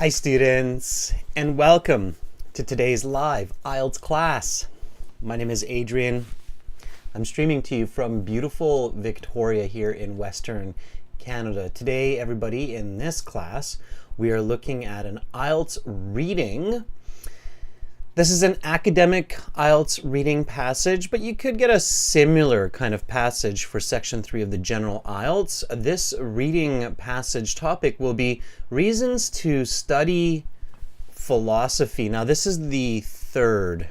Hi students, and welcome to today's live IELTS class. My name is Adrian. I'm streaming to you from beautiful Victoria here in Western Canada. Today, everybody, in this class, we are looking at an IELTS reading. This is an academic IELTS reading passage, but you could get a similar kind of passage for Section 3 of the General IELTS. This reading passage topic will be reasons to study philosophy. Now, this is the third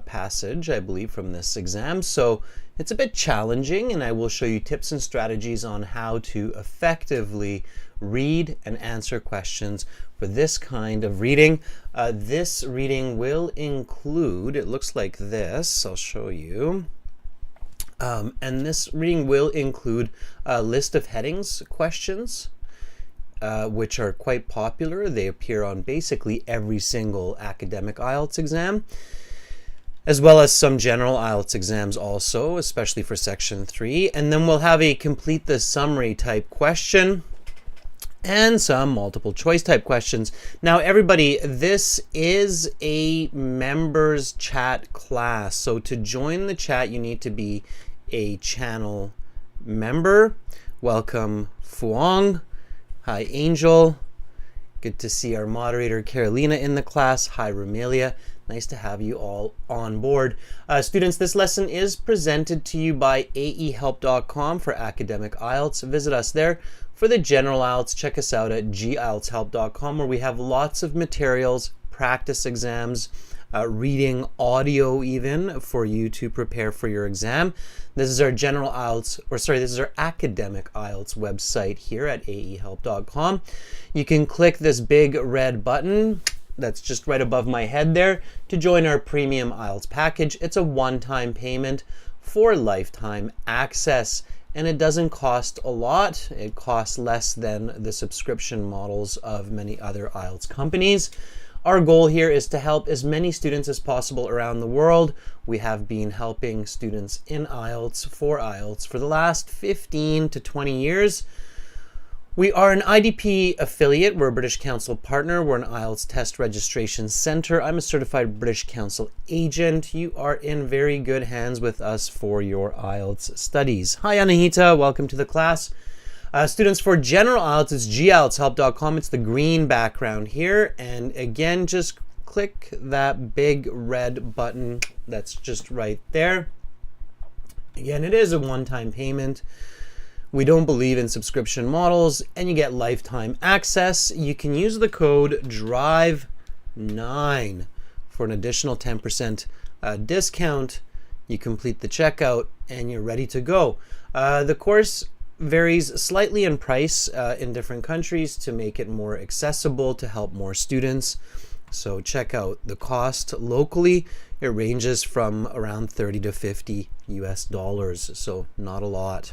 passage, I believe, from this exam, so it's a bit challenging, and I will show you tips and strategies on how to effectively read and answer questions for this kind of reading. This reading will include, it looks like this, I'll show you. And this reading will include a list of headings questions, which are quite popular. They appear on basically every single academic IELTS exam, as well as some general IELTS exams also, especially for Section 3. And then we'll have a complete the summary type question and some multiple choice type questions. Now, everybody, this is a members chat class. So to join the chat, you need to be a channel member. Welcome, Fuong. Hi, Angel. Good to see our moderator, Carolina, in the class. Hi, Romelia. Nice to have you all on board. Students, this lesson is presented to you by aehelp.com for academic IELTS. Visit us there. For the general IELTS, check us out at gieltshelp.com, where we have lots of materials, practice exams, reading audio even for you to prepare for your exam. This is our general IELTS, this is our academic IELTS website here at aehelp.com. You can click this big red button that's just right above my head there to join our premium IELTS package. It's a one-time payment for lifetime access, and it doesn't cost a lot. It costs less than the subscription models of many other IELTS companies. Our goal here is to help as many students as possible around the world. We have been helping students in IELTS for the last 15 to 20 years. We are an IDP affiliate. We're a British Council partner. We're an IELTS test registration center. I'm a certified British Council agent. You are in very good hands with us for your IELTS studies. Hi, Anahita. Welcome to the class. Students, for general IELTS, it's gieltshelp.com. It's the green background here. And again, just click that big red button that's just right there. Again, it is a one-time payment. We don't believe in subscription models, and you get lifetime access. You can use the code DRIVE9 for an additional 10% discount. You complete the checkout, and you're ready to go. The course varies slightly in price in different countries to make it more accessible to help more students. So check out the cost locally. It ranges from around 30 to 50 US dollars, so not a lot.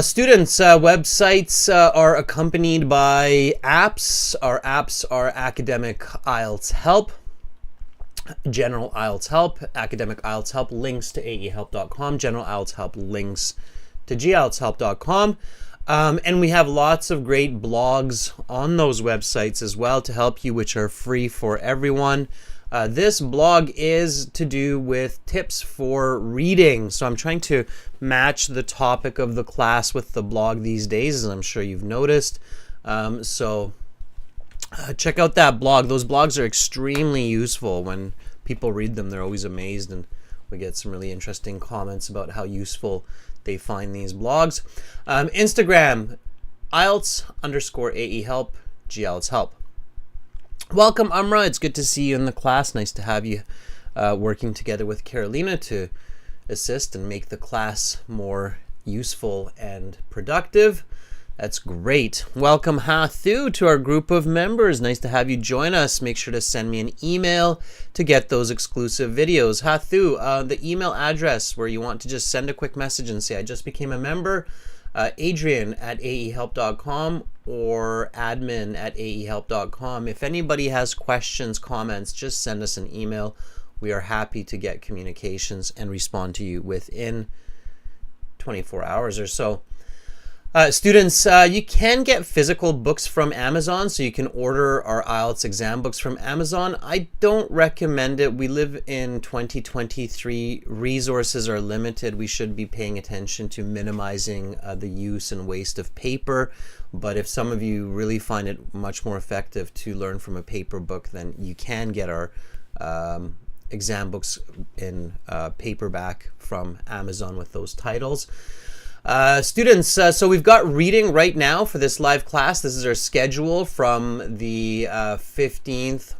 Students, websites are accompanied by apps. Our apps are Academic IELTS Help, General IELTS Help, Academic IELTS Help links to aehelp.com, General IELTS Help links to gieltshelp.com. And we have lots of great blogs on those websites as well to help you, which are free for everyone. This blog is to do with tips for reading. So I'm trying to match the topic of the class with the blog these days, as I'm sure you've noticed. Check out that blog. Those blogs are extremely useful. When people read them, they're always amazed, and we get some really interesting comments about how useful they find these blogs. Instagram, IELTS_AEHelp, GIELTS Help. Welcome, Amra. It's good to see you in the class. Nice to have you working together with Carolina to assist and make the class more useful and productive. That's great. Welcome, Hathu, to our group of members. Nice to have you join us. Make sure to send me an email to get those exclusive videos. Hathu, the email address where you want to just send a quick message and say, I just became a member, Adrian at aehelp.com or admin at aehelp.com. If anybody has questions, comments, just send us an email. We are happy to get communications and respond to you within 24 hours or so. Students, you can get physical books from Amazon, so you can order our IELTS exam books from Amazon. I don't recommend it. We live in 2023. Resources are limited. We should be paying attention to minimizing the use and waste of paper. But if some of you really find it much more effective to learn from a paper book, then you can get our exam books in paperback from Amazon with those titles. Students, so we've got reading right now for this live class. This is our schedule from the 15th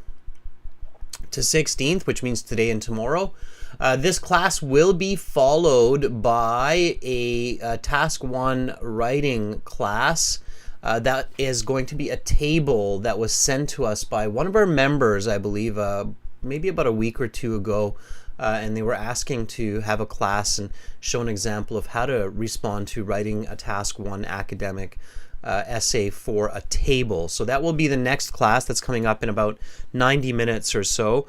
to 16th, which means today and tomorrow. This class will be followed by a task 1 writing class. That is going to be a table that was sent to us by one of our members, I believe, maybe about a week or two ago. And they were asking to have a class and show an example of how to respond to writing a task 1 academic essay for a table. So that will be the next class that's coming up in about 90 minutes or so.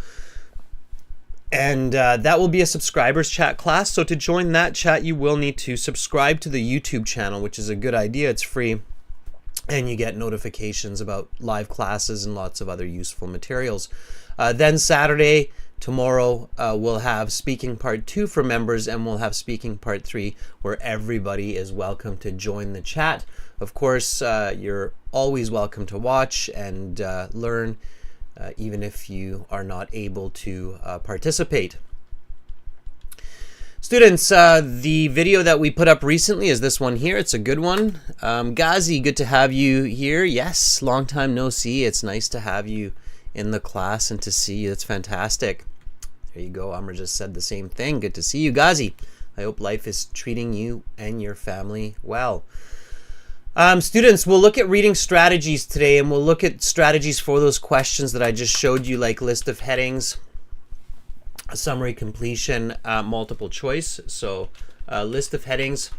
And that will be a subscribers chat class. So to join that chat, you will need to subscribe to the YouTube channel, which is a good idea. It's free. And you get notifications about live classes and lots of other useful materials. Then Saturday, tomorrow, we'll have speaking part 2 for members, and we'll have speaking part 3 where everybody is welcome to join the chat. Of course, you're always welcome to watch and learn, even if you are not able to participate. Students, the video that we put up recently is this one here. It's a good one. Ghazi, good to have you here. Yes, long time no see. It's nice to have you in the class and to see you. That's fantastic. There you go. Amr just said the same thing. Good to see you, Ghazi. I hope life is treating you and your family well. Students, we'll look at reading strategies today, and we'll look at strategies for those questions that I just showed you, like list of headings, summary completion, multiple choice. So list of headings.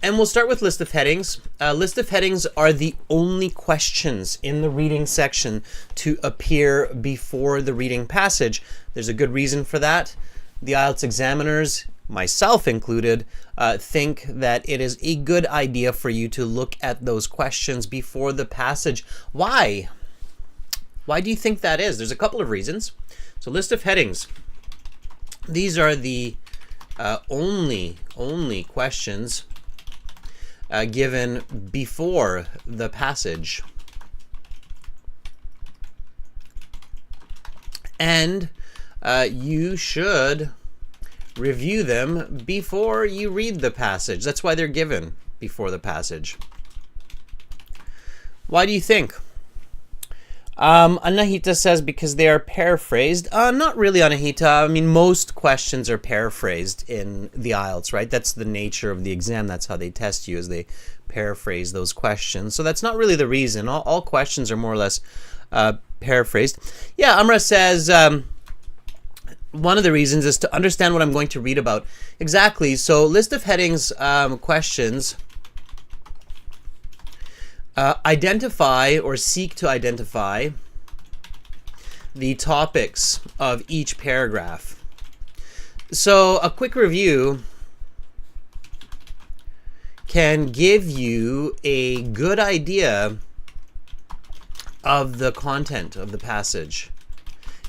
And we'll start with list of headings. List of headings are the only questions in the reading section to appear before the reading passage. There's a good reason for that. The IELTS examiners, myself included, think that it is a good idea for you to look at those questions before the passage. Why? Why do you think that is? There's a couple of reasons. So list of headings. These are the only questions given before the passage. And you should review them before you read the passage. That's why they're given before the passage. Why do you think? Anahita says because they are paraphrased. Not really, Anahita. I mean, most questions are paraphrased in the IELTS, right? That's the nature of the exam. That's how they test you, is they paraphrase those questions. So that's not really the reason. All questions are more or less paraphrased. Yeah, Amra says one of the reasons is to understand what I'm going to read about. Exactly. So list of headings questions identify or seek to identify the topics of each paragraph. So a quick review can give you a good idea of the content of the passage.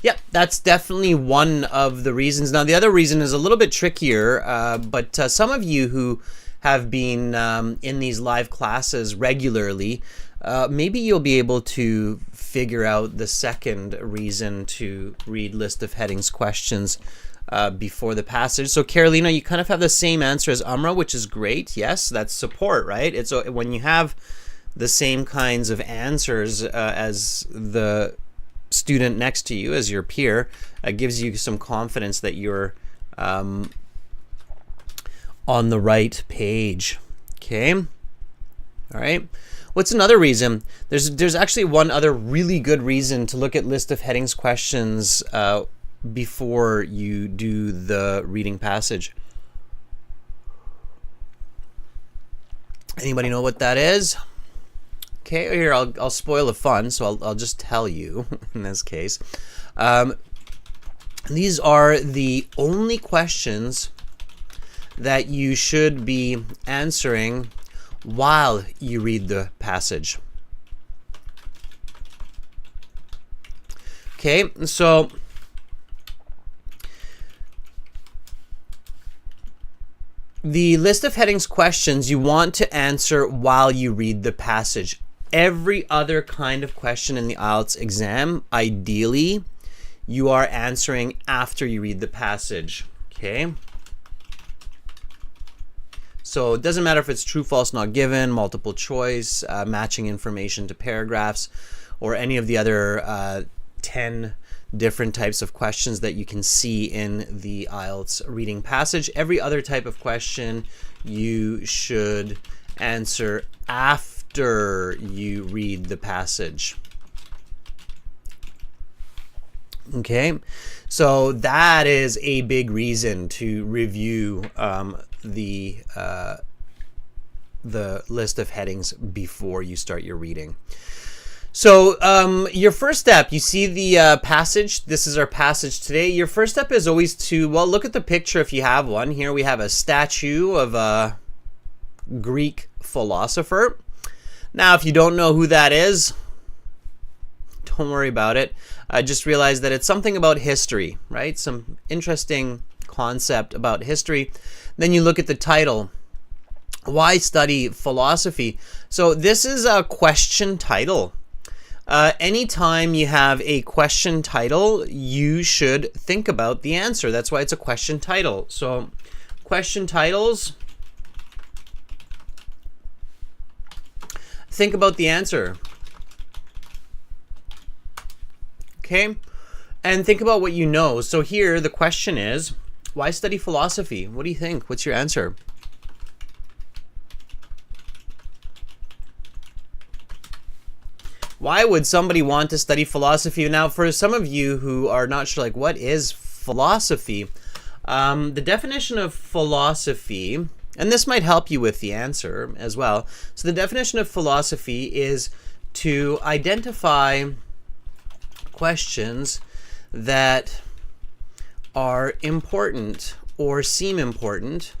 Yep, that's definitely one of the reasons. Now, the other reason is a little bit trickier, but some of you who have been in these live classes regularly, maybe you'll be able to figure out the second reason to read list of headings questions before the passage. So Carolina, you kind of have the same answer as Amra, which is great. Yes, that's support, right? It's when you have the same kinds of answers as the student next to you, as your peer, gives you some confidence that you're on the right page. Okay. All right. What's another reason? There's actually one other really good reason to look at list of headings questions before you do the reading passage. Anybody know what that is? Okay, here I'll spoil the fun, so I'll just tell you in this case. These are the only questions that you should be answering while you read the passage. Okay, so the list of headings questions you want to answer while you read the passage. Every other kind of question in the IELTS exam, ideally, you are answering after you read the passage. Okay? So it doesn't matter if it's true, false, not given, multiple choice, matching information to paragraphs, or any of the other 10 different types of questions that you can see in the IELTS reading passage. Every other type of question you should answer after you read the passage. Okay, so that is a big reason to review the list of headings before you start your reading. So your first step, you see the passage. This is our passage today. Your first step is always to, well, look at the picture if you have one. Here we have a statue of a Greek philosopher. Now, if you don't know who that is, don't worry about it. Just realize that it's something about history, right? Some interesting concept about history. Then you look at the title. Why study philosophy? So this is a question title. Anytime you have a question title, you should think about the answer. That's why it's a question title. So question titles, think about the answer. Okay? And think about what you know. So here the question is, why study philosophy? What do you think? What's your answer? Why would somebody want to study philosophy? Now, for some of you who are not sure, like, what is philosophy? The definition of philosophy, and this might help you with the answer as well. So the definition of philosophy is to identify questions that are important or seem important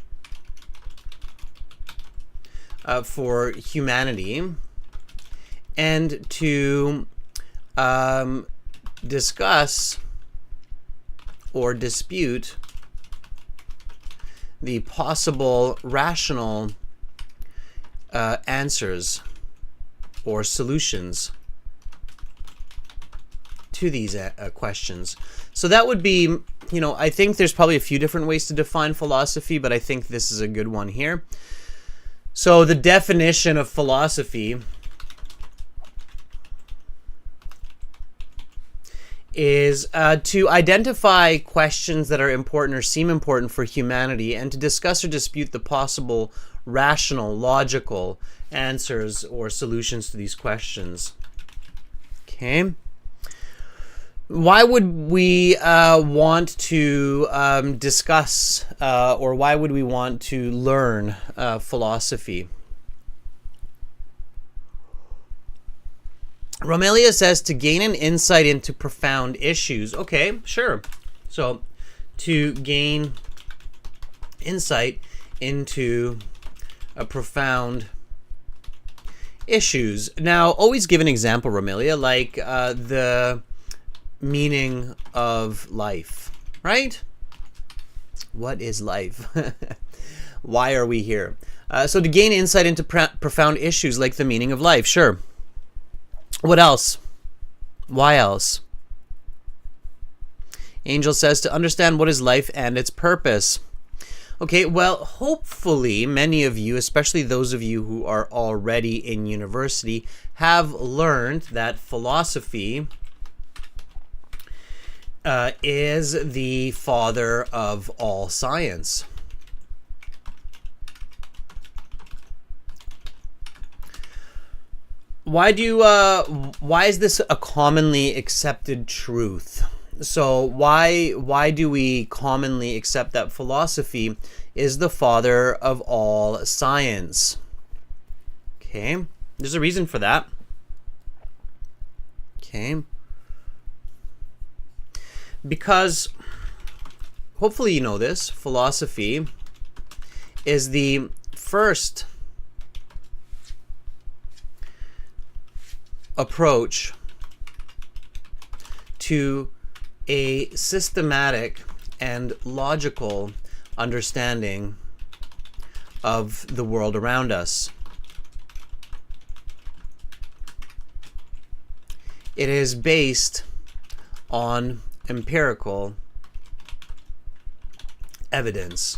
for humanity, and to discuss or dispute the possible rational answers or solutions to these questions. So that would be, you know, I think there's probably a few different ways to define philosophy, but I think this is a good one here. So the definition of philosophy is to identify questions that are important or seem important for humanity, and to discuss or dispute the possible rational, logical answers or solutions to these questions. Okay. Why would we want to discuss or why would we want to learn philosophy? Romelia says to gain an insight into profound issues. Okay, sure. So to gain insight into a profound issues. Now, always give an example, Romelia, like the meaning of life, right? What is life? Why are we here? So to gain insight into profound issues like the meaning of life, sure. What else? Why else? Angel says to understand what is life and its purpose. Okay, well, hopefully many of you, especially those of you who are already in university, have learned that philosophy is the father of all science. Why is this a commonly accepted truth? So why do we commonly accept that philosophy is the father of all science? Okay, there's a reason for that. Okay. Because, hopefully you know this, philosophy is the first approach to a systematic and logical understanding of the world around us. It is based on empirical evidence.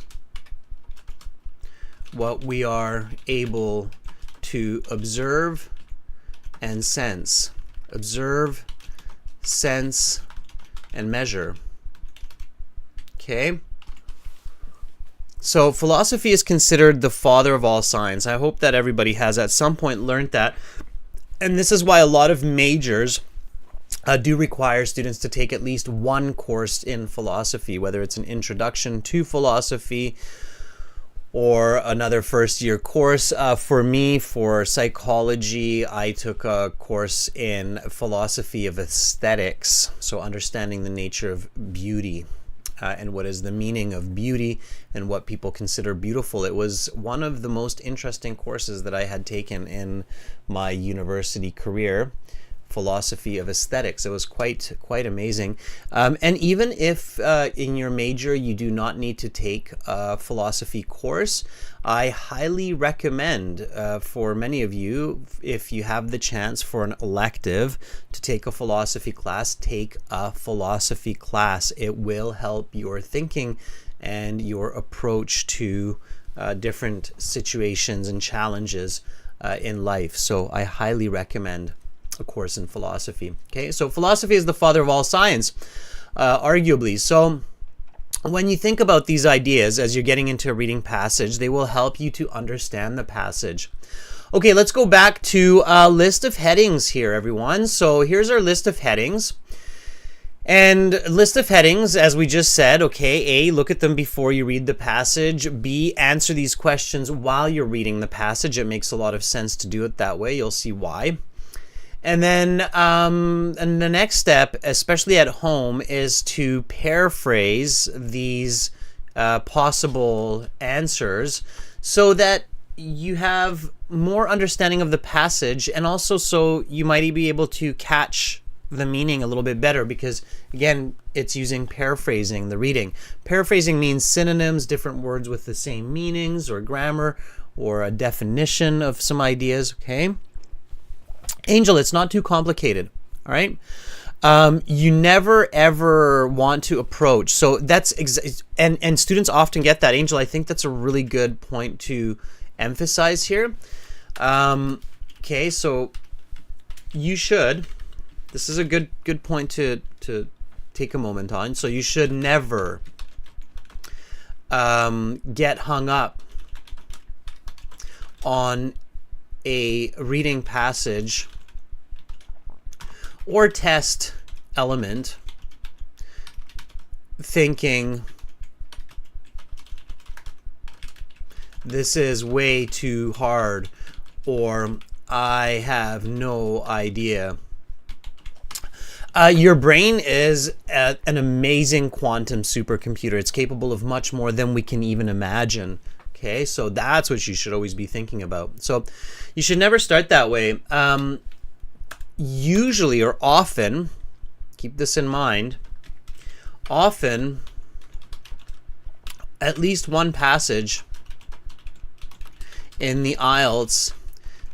What we are able to observe and sense. Observe, sense, and measure. Okay? So philosophy is considered the father of all science. I hope that everybody has at some point learned that. And this is why a lot of majors do require students to take at least one course in philosophy, whether it's an introduction to philosophy or another first-year course. For me, for psychology, I took a course in philosophy of aesthetics, so understanding the nature of beauty and what is the meaning of beauty and what people consider beautiful. It was one of the most interesting courses that I had taken in my university career. Philosophy of aesthetics. It was quite amazing. And even if in your major you do not need to take a philosophy course, I highly recommend for many of you, if you have the chance for an elective to take a philosophy class, take a philosophy class. It will help your thinking and your approach to different situations and challenges in life. So I highly recommend a course in philosophy. Okay, so philosophy is the father of all science, arguably. So when you think about these ideas as you're getting into a reading passage, they will help you to understand the passage. Okay, let's go back to a list of headings here, everyone. So here's our list of headings. And list of headings, as we just said, okay, A, look at them before you read the passage. B, answer these questions while you're reading the passage. It makes a lot of sense to do it that way. You'll see why. And then and the next step, especially at home, is to paraphrase these possible answers so that you have more understanding of the passage, and also so you might be able to catch the meaning a little bit better, because again, it's using paraphrasing the reading. Paraphrasing means synonyms, different words with the same meanings, or grammar, or a definition of some ideas. Okay, Angel, it's not too complicated. All right. You never ever want to approach. So that's and students often get that. Angel, I think that's a really good point to emphasize here. Okay, so you should. This is a good point to take a moment on. So you should never get hung up on a reading passage or test element thinking this is way too hard, or I have no idea. Your brain is an amazing quantum supercomputer. It's capable of much more than we can even imagine. Okay, so that's what you should always be thinking about. So you should never start that way. Usually, or often, keep this in mind, often at least one passage in the IELTS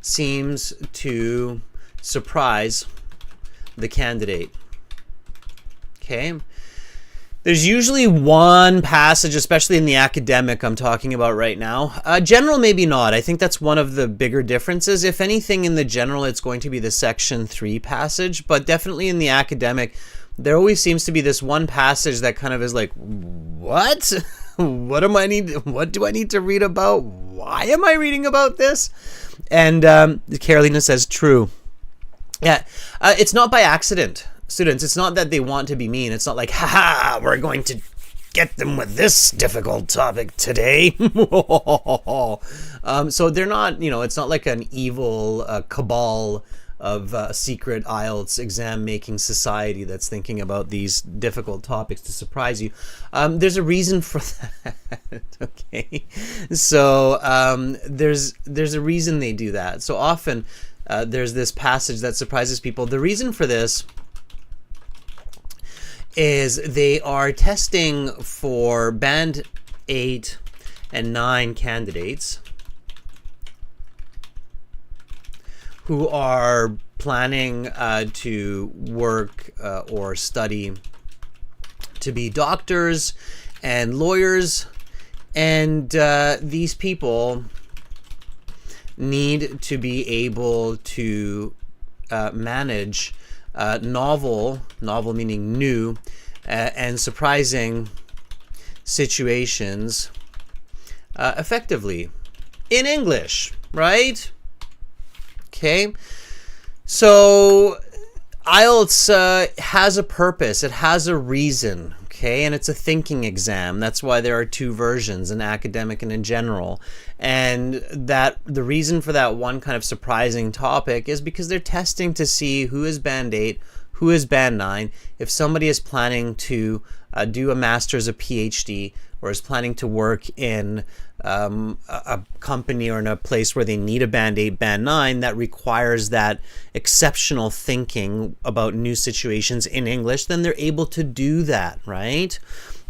seems to surprise the candidate. Okay? There's usually one passage, especially in the academic I'm talking about right now. General, maybe not. I think that's one of the bigger differences. If anything, in the general, it's going to be the section 3 passage, but definitely in the academic, there always seems to be this one passage that kind of is like, what? What do I need to read about? Why am I reading about this? And Carolina says, true. Yeah, it's not by accident. Students, it's not that they want to be mean. It's not like, haha, we're going to get them with this difficult topic today. So they're not, it's not like an evil cabal of secret IELTS exam making society that's thinking about these difficult topics to surprise you. There's a reason for that. Okay, so there's a reason they do that. So often there's this passage that surprises people. The reason for this is they are testing for Band 8 and 9 candidates who are planning to work or study to be doctors and lawyers, and these people need to be able to manage novel meaning new and surprising situations effectively in English, right? Okay, so IELTS has a purpose, it has a reason, okay, and it's a thinking exam. That's why there are two versions, an academic and in general. And that the reason for that one kind of surprising topic is because they're testing to see who is Band 8, who is Band 9. If somebody is planning to do a master's, a PhD, or is planning to work in a company or in a place where they need a Band 8, Band 9, that requires that exceptional thinking about new situations in English, then they're able to do that, right?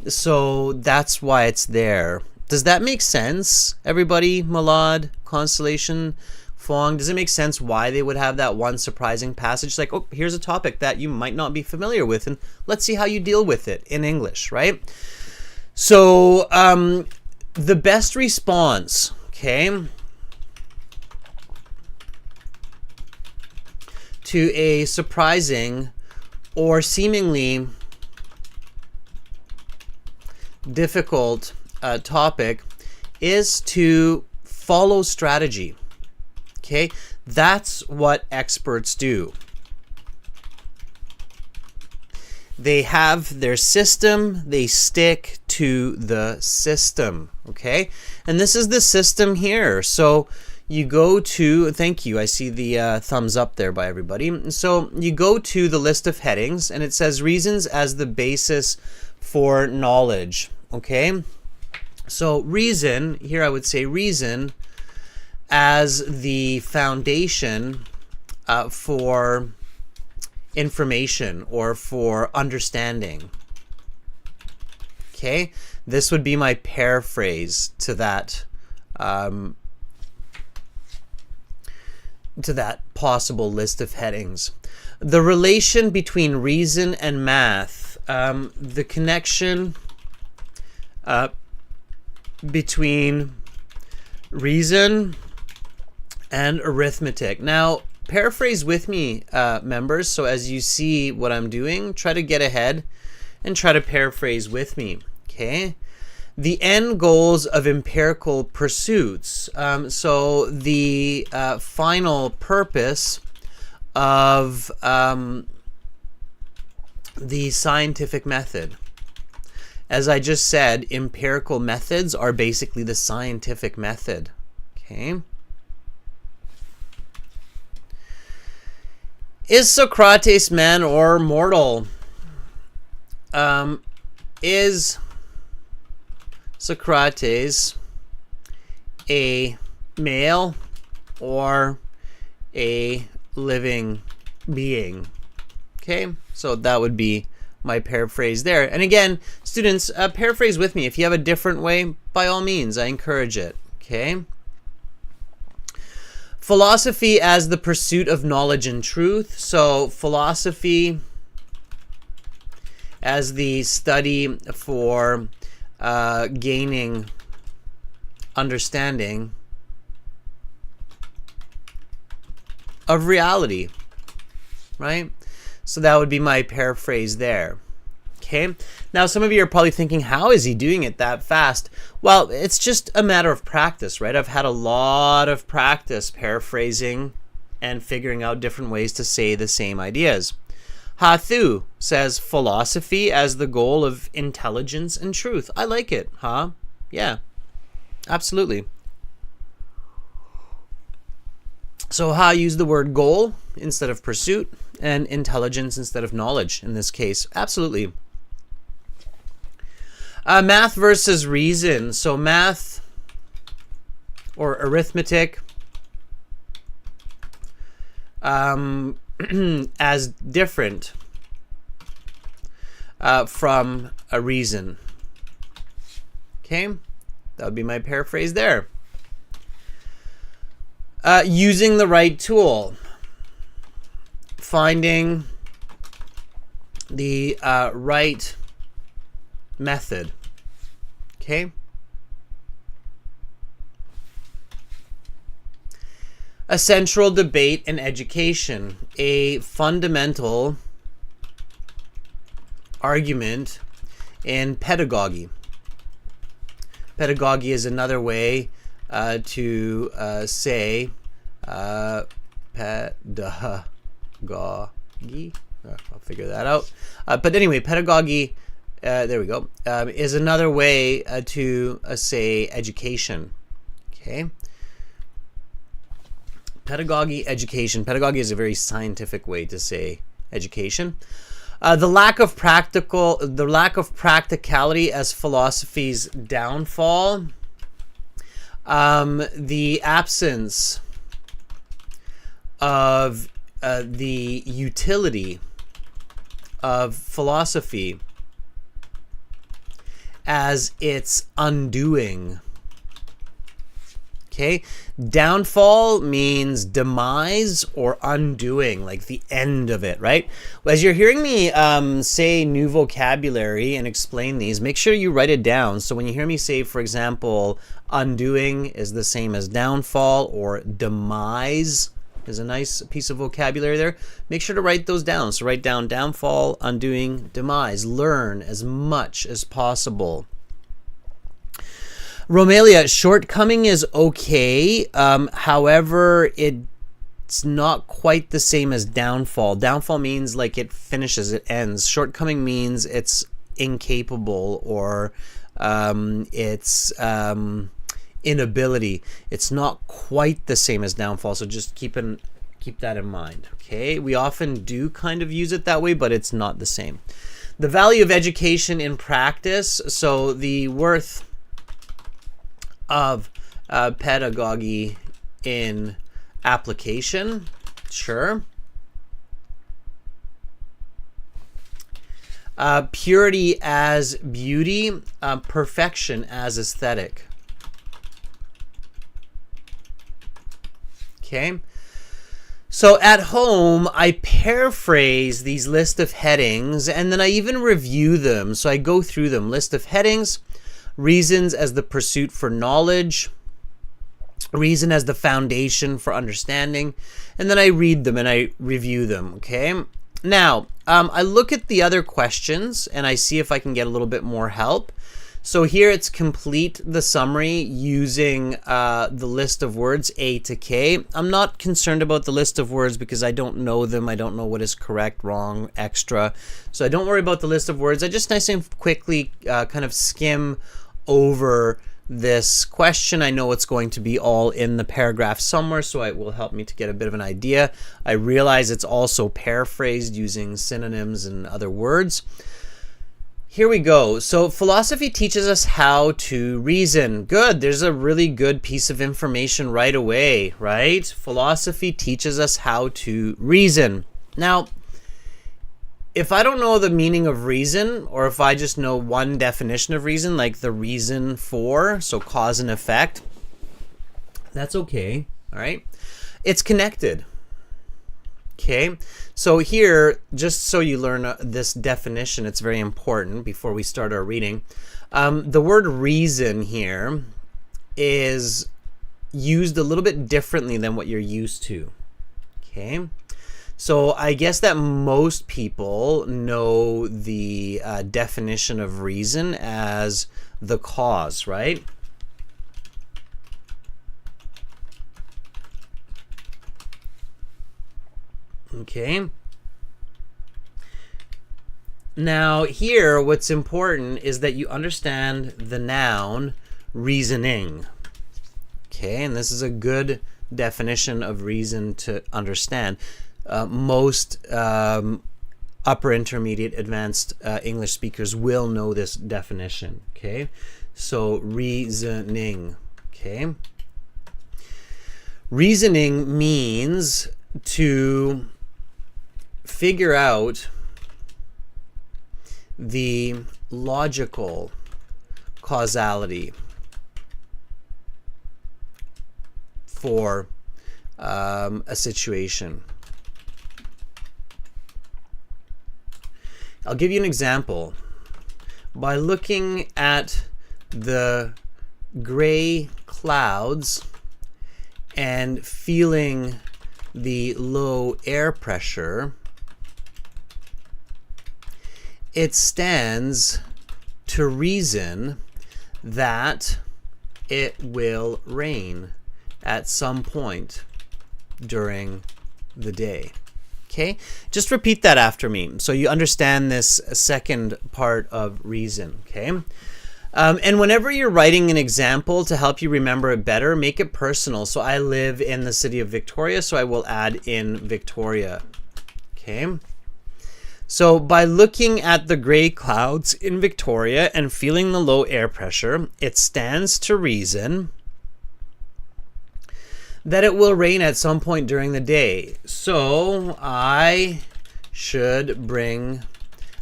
So that's why it's there. Does that make sense, everybody? Malad, Constellation, Fong, does it make sense why they would have that one surprising passage? Like, oh, here's a topic that you might not be familiar with, and let's see how you deal with it in English, right? So the best response, okay, to a surprising or seemingly difficult topic is to follow strategy. Okay, that's what experts do. They have their system, they stick to the system, okay? And this is the system here. So you go to, thank you, I see the thumbs up there by everybody. So you go to the list of headings and it says reasons as the basis for knowledge, okay? So reason, here I would say reason as the foundation for information or for understanding. Okay, this would be my paraphrase to that possible list of headings. The relation between reason and math, the connection between reason and arithmetic. Now, paraphrase with me, members, so as you see what I'm doing, try to get ahead and try to paraphrase with me, okay? The end goals of empirical pursuits. So the final purpose of the scientific method. As I just said, empirical methods are basically the scientific method, okay? Is Socrates man or mortal? Is Socrates a male or a living being? Okay, so that would be my paraphrase there. And again, students, paraphrase with me. If you have a different way, by all means, I encourage it. Okay. Philosophy as the pursuit of knowledge and truth. So philosophy as the study for gaining understanding of reality, right? So that would be my paraphrase there. Okay. Now, some of you are probably thinking, how is he doing it that fast? Well, it's just a matter of practice, right? I've had a lot of practice paraphrasing and figuring out different ways to say the same ideas. Hathu says philosophy as the goal of intelligence and truth. I like it, huh? Yeah, absolutely. So Ha used the word goal instead of pursuit and intelligence instead of knowledge in this case. Absolutely. Math versus reason. So math or arithmetic as different from a reason. Okay, that would be my paraphrase there. Using the right tool, finding the right method. Okay. A central debate in education, a fundamental argument in pedagogy. Pedagogy is another way to say pedagogy. I'll figure that out. But anyway, pedagogy, there we go, is another way to say education. Okay. Pedagogy, education. Pedagogy is a very scientific way to say education. The lack of practicality as philosophy's downfall. The absence of the utility of philosophy as its undoing. Okay, downfall means demise or undoing, like the end of it, right? As you're hearing me say new vocabulary and explain these, make sure you write it down. So when you hear me say, for example, undoing is the same as downfall, or demise is a nice piece of vocabulary there. Make sure to write those down. So write down downfall, undoing, demise. Learn as much as possible. Romelia, shortcoming is okay. However, it's not quite the same as downfall. Downfall means like it finishes, it ends. Shortcoming means it's incapable, or it's inability. It's not quite the same as downfall, so just keep that in mind. Okay, we often do kind of use it that way, but it's not the same. The value of education in practice. So the worth of pedagogy in application. Sure. Purity as beauty, perfection as aesthetic. Okay. So at home, I paraphrase these list of headings, and then I even review them. So I go through them. List of headings. Reasons as the pursuit for knowledge, reason as the foundation for understanding, and then I read them and I review them. Okay, now I look at the other questions and I see if I can get a little bit more help. So here it's complete the summary using the list of words A to K. I'm not concerned about the list of words because I don't know them. I don't know what is correct, wrong, extra. So I don't worry about the list of words. I just nice and quickly kind of skim over this question. I know it's going to be all in the paragraph somewhere, so it will help me to get a bit of an idea. I realize it's also paraphrased using synonyms and other words. Here we go. So philosophy teaches us how to reason. Good. There's a really good piece of information right away, right? Philosophy teaches us how to reason. Now, if I don't know the meaning of reason, or if I just know one definition of reason, like the reason for, so cause and effect, that's okay, all right? It's connected. Okay, so here, just so you learn this definition, it's very important before we start our reading. The word reason here is used a little bit differently than what you're used to. Okay, so I guess that most people know the definition of reason as the cause, right? Okay. Now here, what's important is that you understand the noun reasoning. Okay, and this is a good definition of reason to understand. Most upper intermediate advanced English speakers will know this definition. Okay, so reasoning. Okay, reasoning means to figure out the logical causality for a situation. I'll give you an example. By looking at the gray clouds and feeling the low air pressure, it stands to reason that it will rain at some point during the day. Okay, just repeat that after me so you understand this second part of reason. Okay, and whenever you're writing an example to help you remember it better, make it personal. So I live in the city of Victoria, so I will add in Victoria. Okay, so by looking at the gray clouds in Victoria and feeling the low air pressure, it stands to reason that it will rain at some point during the day. So I should bring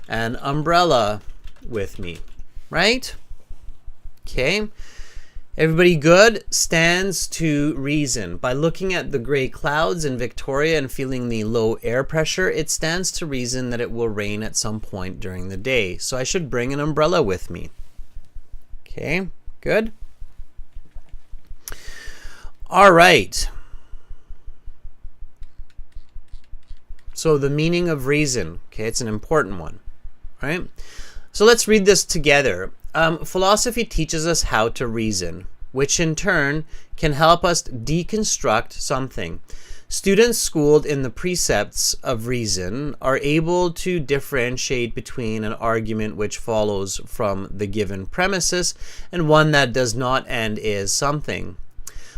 an umbrella with me, right? Okay. Everybody good? Stands to reason. By looking at the gray clouds in Victoria and feeling the low air pressure, it stands to reason that it will rain at some point during the day. So I should bring an umbrella with me. Okay, good. All right. So the meaning of reason, okay, it's an important one, right? So let's read this together. Philosophy teaches us how to reason, which in turn can help us deconstruct something. Students schooled in the precepts of reason are able to differentiate between an argument which follows from the given premises and one that does not and is something.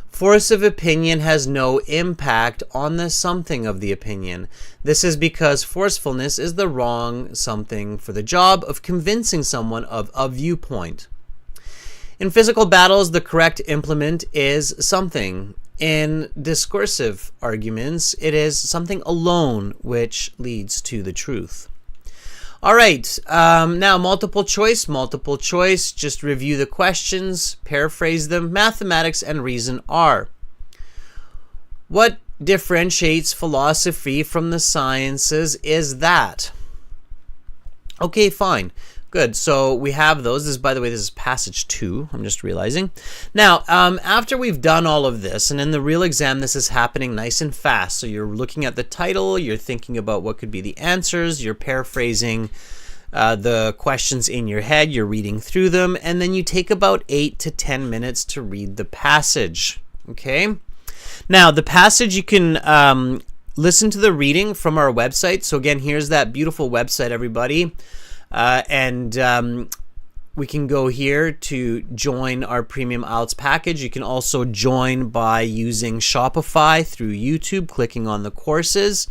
Force of opinion has no impact on the something of the opinion. This is because forcefulness is the wrong something for the job of convincing someone of a viewpoint. In physical battles, the correct implement is something. In discursive arguments, it is something alone which leads to the truth. All right, now multiple choice. Just review the questions, paraphrase them. Mathematics and reason are. What differentiates philosophy from the sciences is that. Okay, fine. Good. So we have those. This, by the way, this is passage 2. I'm just realizing. Now, after we've done all of this, and in the real exam, this is happening nice and fast. So you're looking at the title, you're thinking about what could be the answers, you're paraphrasing the questions in your head, you're reading through them, and then you take about 8 to 10 minutes to read the passage. Okay? Now, the passage you can listen to the reading from our website. So again, here's that beautiful website, everybody. We can go here to join our premium IELTS package. You can also join by using Shopify through YouTube, clicking on the courses.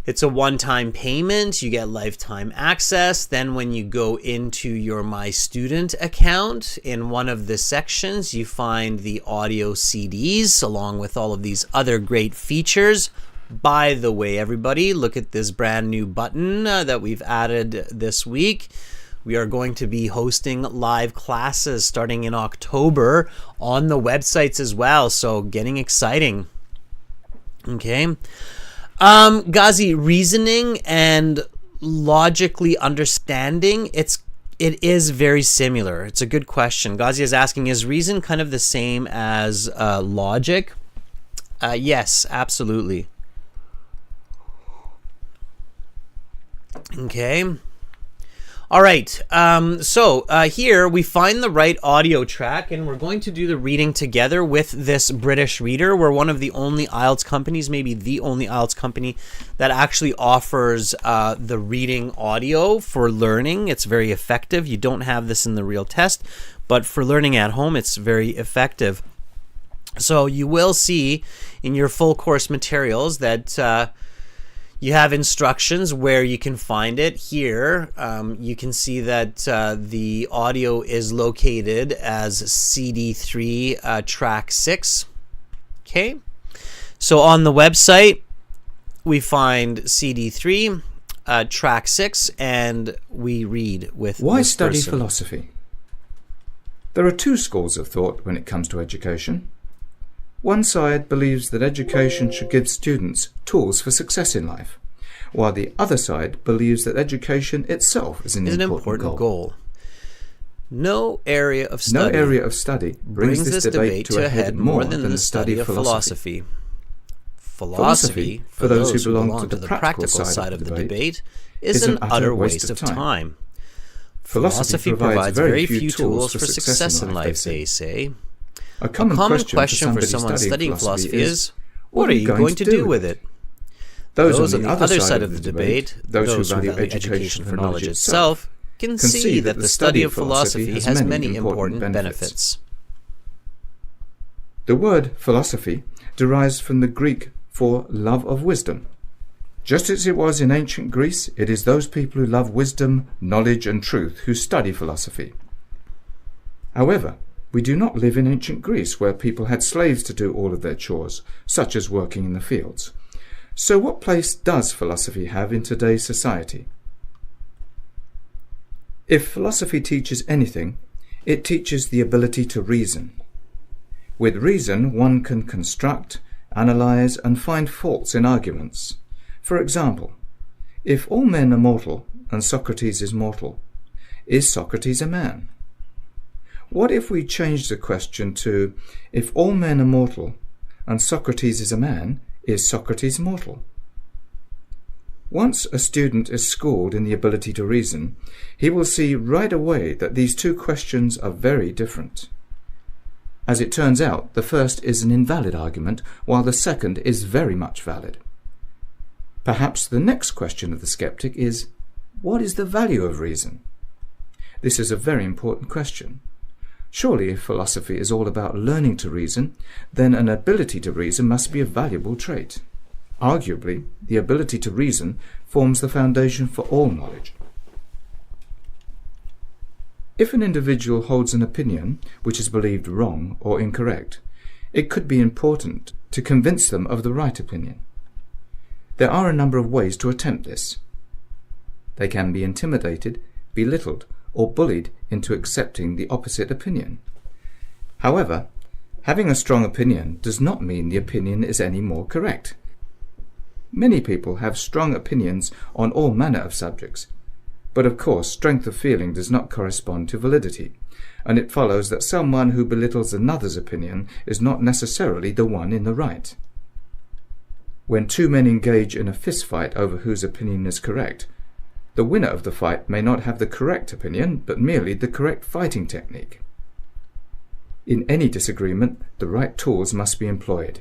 It's a one-time payment. You get lifetime access. Then when you go into your My Student account, in one of the sections, you find the audio CDs along with all of these other great features. By the way, everybody, look at this brand new button that we've added this week. We are going to be hosting live classes starting in October on the websites as well. So getting exciting. Okay. Ghazi, reasoning and logically understanding, it is very similar. It's a good question. Ghazi is asking, is reason kind of the same as logic? Yes, absolutely. Okay. All right. So here we find the right audio track, and we're going to do the reading together with this British reader. We're one of the only IELTS companies, maybe the only IELTS company that actually offers the reading audio for learning. It's very effective. You don't have this in the real test, but for learning at home, it's very effective. So you will see in your full course materials that you have instructions where you can find it. Here, you can see that the audio is located as CD3 track 6. Okay, so on the website, we find CD3, track 6, and we read with Why this study person. philosophy? There are two schools of thought when it comes to education. One side believes that education should give students tools for success in life, while the other side believes that education itself is an important goal. No area of study brings this debate to a head more than the study of philosophy. Philosophy, for those who belong to the practical side of the debate, is an utter waste of time. Philosophy provides very few tools for success in life, they say. A common question for someone studying philosophy is, what are you going to do with it? Those on the other side of the debate, those who value education for knowledge itself, can see that the study of philosophy has many important benefits. The word philosophy derives from the Greek for love of wisdom. Just as it was in ancient Greece, it is those people who love wisdom, knowledge, and truth who study philosophy. However, we do not live in ancient Greece, where people had slaves to do all of their chores, such as working in the fields. So what place does philosophy have in today's society? If philosophy teaches anything, it teaches the ability to reason. With reason, one can construct, analyze, and find faults in arguments. For example, if all men are mortal and Socrates is mortal, is Socrates a man? What if we change the question to, if all men are mortal and Socrates is a man, is Socrates mortal? Once a student is schooled in the ability to reason, he will see right away that these two questions are very different. As it turns out, the first is an invalid argument, while the second is very much valid. Perhaps the next question of the skeptic is, what is the value of reason? This is a very important question. Surely, if philosophy is all about learning to reason, then an ability to reason must be a valuable trait. Arguably, the ability to reason forms the foundation for all knowledge. If an individual holds an opinion which is believed wrong or incorrect, it could be important to convince them of the right opinion. There are a number of ways to attempt this. They can be intimidated, belittled, or bullied into accepting the opposite opinion. However, having a strong opinion does not mean the opinion is any more correct. Many people have strong opinions on all manner of subjects, but of course strength of feeling does not correspond to validity, and it follows that someone who belittles another's opinion is not necessarily the one in the right. When two men engage in a fist fight over whose opinion is correct, the winner of the fight may not have the correct opinion, but merely the correct fighting technique. In any disagreement, the right tools must be employed.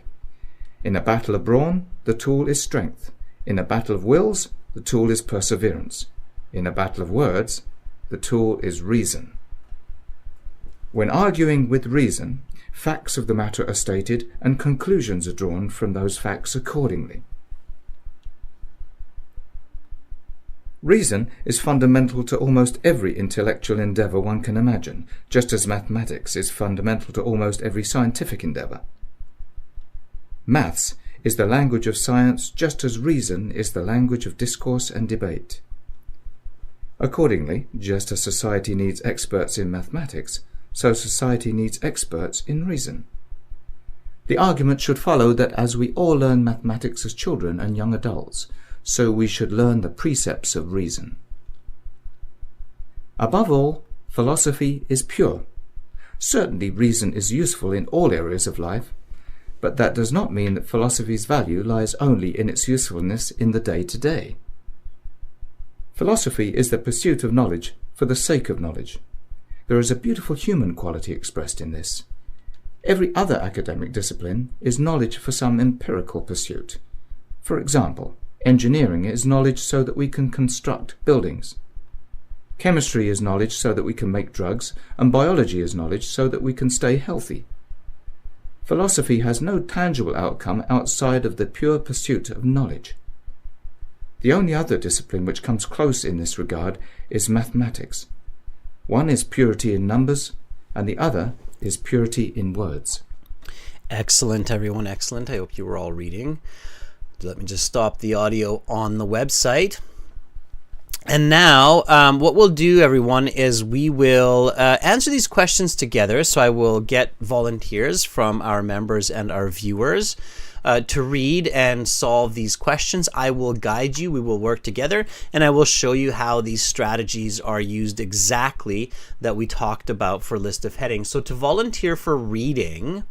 In a battle of brawn, the tool is strength. In a battle of wills, the tool is perseverance. In a battle of words, the tool is reason. When arguing with reason, facts of the matter are stated and conclusions are drawn from those facts accordingly. Reason is fundamental to almost every intellectual endeavour one can imagine, just as mathematics is fundamental to almost every scientific endeavour. Maths is the language of science, just as reason is the language of discourse and debate. Accordingly, just as society needs experts in mathematics, so society needs experts in reason. The argument should follow that as we all learn mathematics as children and young adults, so we should learn the precepts of reason. Above all, philosophy is pure. Certainly reason is useful in all areas of life, but that does not mean that philosophy's value lies only in its usefulness in the day-to-day. Philosophy is the pursuit of knowledge for the sake of knowledge. There is a beautiful human quality expressed in this. Every other academic discipline is knowledge for some empirical pursuit. For example, engineering is knowledge so that we can construct buildings. Chemistry is knowledge so that we can make drugs, and biology is knowledge so that we can stay healthy. Philosophy has no tangible outcome outside of the pure pursuit of knowledge. The only other discipline which comes close in this regard is mathematics. One is purity in numbers, and the other is purity in words. Excellent, everyone, excellent. I hope you were all reading. Let me just stop the audio on the website. And now what we'll do, everyone, is we will answer these questions together. So I will get volunteers from our members and our viewers to read and solve these questions. I will guide you. We will work together, and I will show you how these strategies are used exactly that we talked about for list of headings. So to volunteer for reading,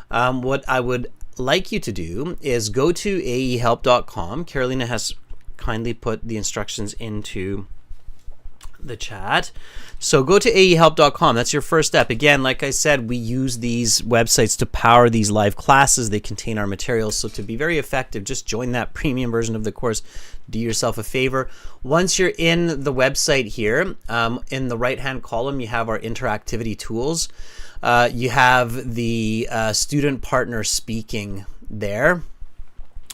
what I would like you to do is go to aehelp.com. Carolina has kindly put the instructions into the chat. So go to aehelp.com. That's your first step. Again, like I said, we use these websites to power these live classes. They contain our materials. So to be very effective, just join that premium version of the course. Do yourself a favor. Once you're in the website here, in the right-hand column, you have our interactivity tools. You have the student partner speaking there.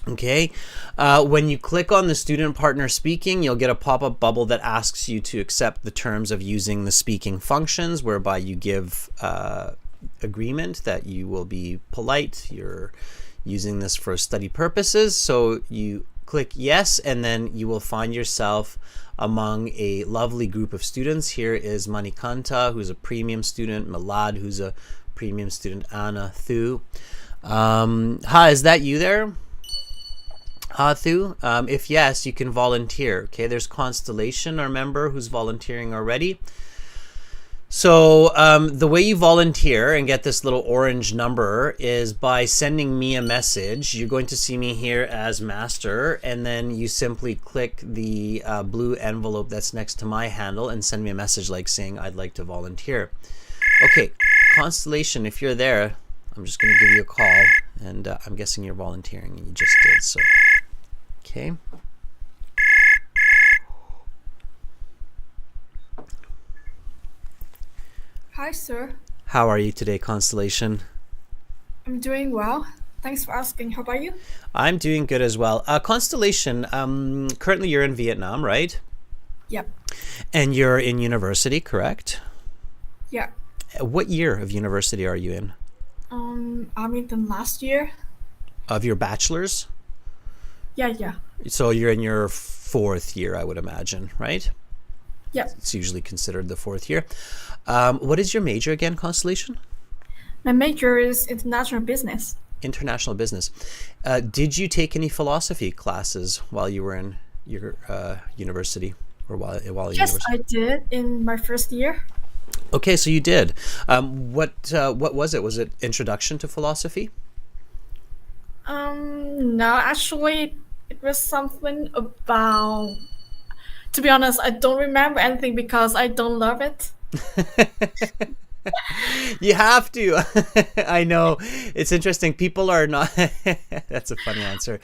Okay, when you click on the student partner speaking, you'll get a pop-up bubble that asks you to accept the terms of using the speaking functions, whereby you give agreement that you will be polite. You're using this for study purposes. So you click yes, and then you will find yourself among a lovely group of students. Here is Manikanta, who's a premium student, Milad, who's a premium student, Anna, Thu. Hi, is that you there? Thu, if yes, you can volunteer. Okay, there's Constellation, our member, who's volunteering already. So the way you volunteer and get this little orange number is by sending me a message. You're going to see me here as master, and then you simply click the blue envelope that's next to my handle and send me a message like saying I'd like to volunteer. Okay, Constellation, if you're there, I'm just going to give you a call, and I'm guessing you're volunteering, and you just did so. Okay. Hi, sir. How are you today, Constellation? I'm doing well. Thanks for asking. How about you? I'm doing good as well. Constellation, currently you're in Vietnam, right? Yep. And you're in university, correct? Yeah. What year of university are you in? I'm in the last year. Of your bachelor's? Yeah. So you're in your fourth year, I would imagine, right? Yeah. It's usually considered the fourth year. What is your major again, Constellation? My major is international business. International business. Did you take any philosophy classes while you were in your university, or while in Yes, university? I did in my first year. Okay, so you did. What was it? Was it Introduction to Philosophy? No, actually, it was something about. To be honest, I don't remember anything because I don't love it. You have to. I know. It's interesting. People are not. That's a funny answer.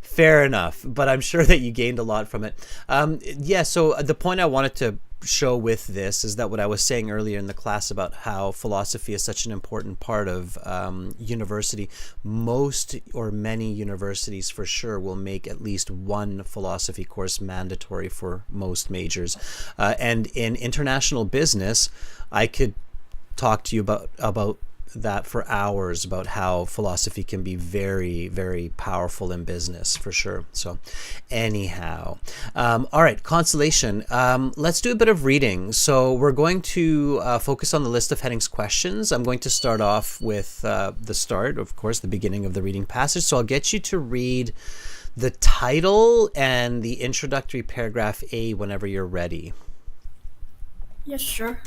Fair enough. But I'm sure that you gained a lot from it. Yeah, so the point I wanted to show with this is that what I was saying earlier in the class about how philosophy is such an important part of university. Most or many universities for sure will make at least one philosophy course mandatory for most majors. And in international business, I could talk to you about that for hours, about how philosophy can be very, very powerful in business for sure. So anyhow, all right, Constellation, let's do a bit of reading. So we're going to focus on the list of headings questions. I'm going to start off with the start, of course, the beginning of the reading passage. So I'll get you to read the title and the introductory paragraph A whenever you're ready. Yes, sure.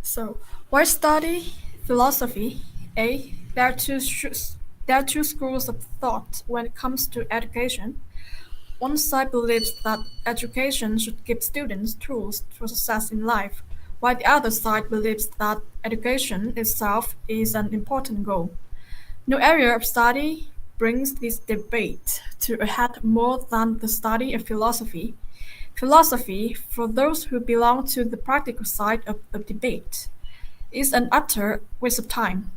So, why study philosophy? A. There are two schools of thought when it comes to education. One side believes that education should give students tools for success in life, while the other side believes that education itself is an important goal. No area of study brings this debate to a head more than the study of philosophy. Philosophy, for those who belong to the practical side of the debate, is an utter waste of time.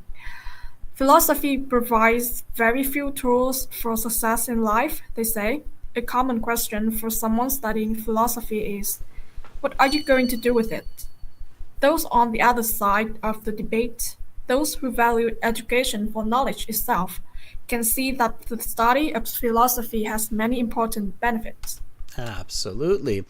Philosophy provides very few tools for success in life, they say. A common question for someone studying philosophy is, what are you going to do with it? Those on the other side of the debate those who value education for knowledge itself can see that the study of philosophy has many important benefits. Absolutely.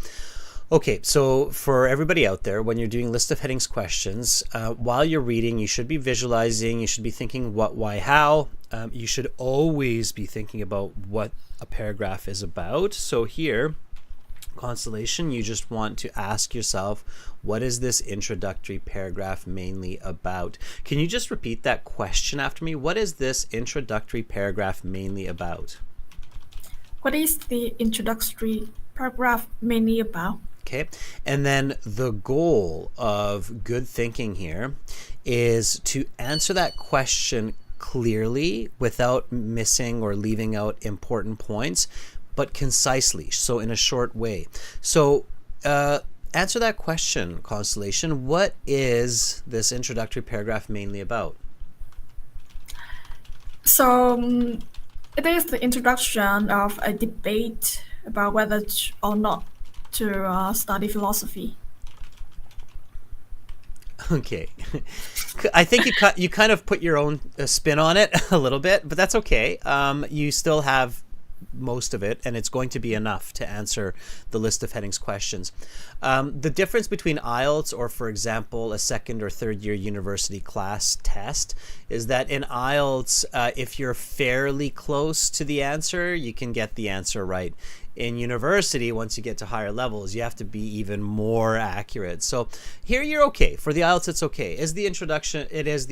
Okay, so for everybody out there, when you're doing list of headings questions, while you're reading, you should be visualizing, you should be thinking what, why, how. You should always be thinking about what a paragraph is about. So here, Constellation, you just want to ask yourself, what is this introductory paragraph mainly about? Can you just repeat that question after me? What is this introductory paragraph mainly about? What is the introductory paragraph mainly about? Okay, and then the goal of good thinking here is to answer that question clearly without missing or leaving out important points, but concisely, so in a short way. So answer that question, Constellation. What is this introductory paragraph mainly about? So it is the introduction of a debate about whether or not to study philosophy. Okay. I think you kind of put your own spin on it a little bit, but that's okay. You still have most of it, and it's going to be enough to answer the list of headings questions. The difference between IELTS or, for example, a second or third year university class test is that in IELTS, if you're fairly close to the answer, you can get the answer right. In university, once you get to higher levels, you have to be even more accurate. So here you're okay. For the IELTS, it's okay. It is the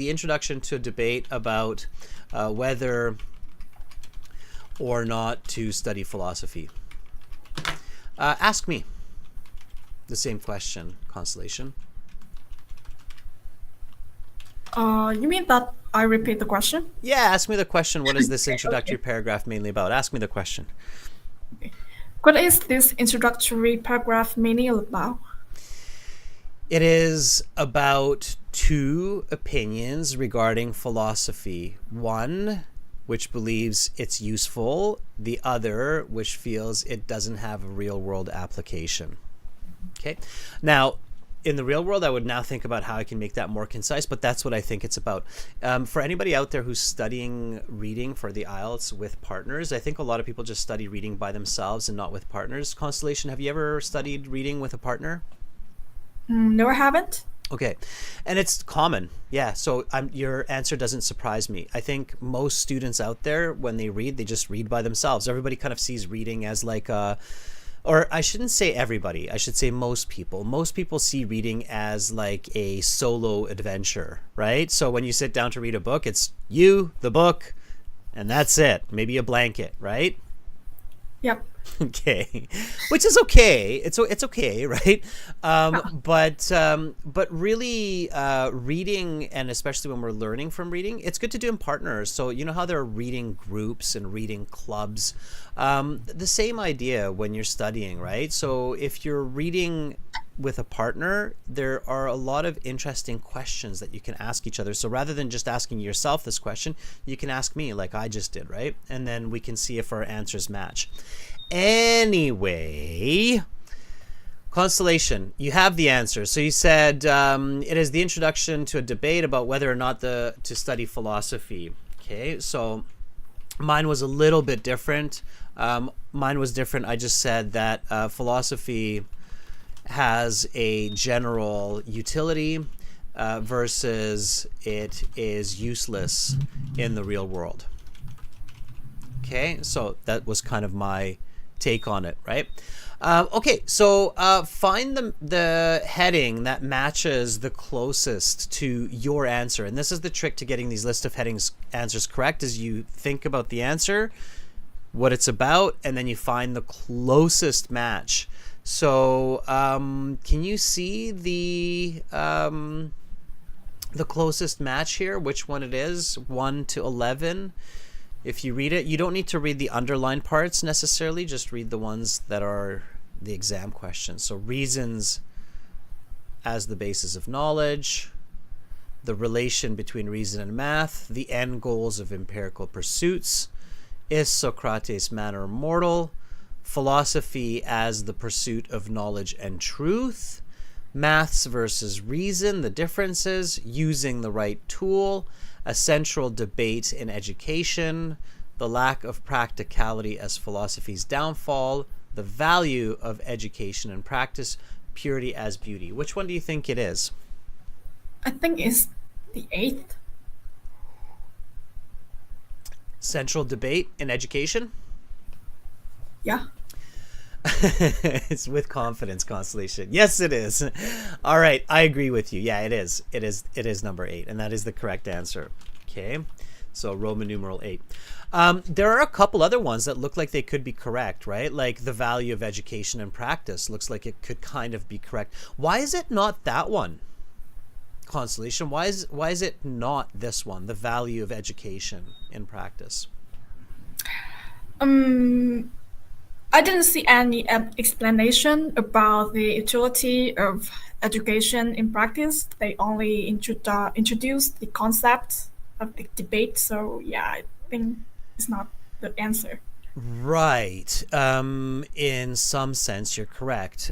introduction to a debate about whether or not to study philosophy. Ask me the same question, Constellation. You mean that I repeat the question? Yeah, ask me the question. What is this introductory paragraph mainly about? Ask me the question. What is this introductory paragraph mainly about? It is about two opinions regarding philosophy. One, which believes it's useful. The other, which feels it doesn't have a real world application. Okay. Now, in the real world, I would now think about how I can make that more concise, but that's what I think it's about. For anybody out there who's studying reading for the IELTS with partners, I think a lot of people just study reading by themselves and not with partners. Constellation, have you ever studied reading with a partner? No, I haven't. Okay. And it's common. Yeah. So your answer doesn't surprise me. I think most students out there, when they read, they just read by themselves. Everybody kind of sees reading as like or I shouldn't say everybody, I should say most people. Most people see reading as like a solo adventure, right? So when you sit down to read a book, it's you, the book, and that's it. Maybe a blanket, right? Yep. Okay, which is okay. It's okay, right? But really, reading, and especially when we're learning from reading, it's good to do in partners. So you know how there are reading groups and reading clubs. The same idea when you're studying, right? So if you're reading with a partner, there are a lot of interesting questions that you can ask each other. So rather than just asking yourself this question, you can ask me like I just did, right? And then we can see if our answers match. Anyway, Constellation, you have the answer. So you said it is the introduction to a debate about whether or not to study philosophy. Okay, so mine was a little bit different. Mine was different. I just said that philosophy has a general utility versus it is useless in the real world. Okay, so that was kind of my take on it, right? Okay, so find the heading that matches the closest to your answer. And this is the trick to getting these list of headings answers correct, is you think about the answer, what it's about, and then you find the closest match. So can you see the closest match here, which one it is, 1 to 11? If you read it, you don't need to read the underlined parts necessarily, just read the ones that are the exam questions. So reasons as the basis of knowledge, the relation between reason and math, the end goals of empirical pursuits, is Socrates man or mortal, philosophy as the pursuit of knowledge and truth, maths versus reason, the differences, using the right tool, a central debate in education, the lack of practicality as philosophy's downfall, the value of education and practice, purity as beauty. Which one do you think it is? I think it's the 8th. Central debate in education? Yeah. It's with confidence, Constellation. Yes, it is. All right, I agree with you. Yeah, it is. It is number 8, and that is the correct answer. Okay, so Roman numeral 8. There are a couple other ones that look like they could be correct, right? Like the value of education and practice looks like it could kind of be correct. Why is it not that one, Constellation? Why is it not this one, the value of education in practice? I didn't see any explanation about the utility of education in practice. They only introduced the concept of the debate. So yeah, I think it's not the answer. Right. In some sense, you're correct.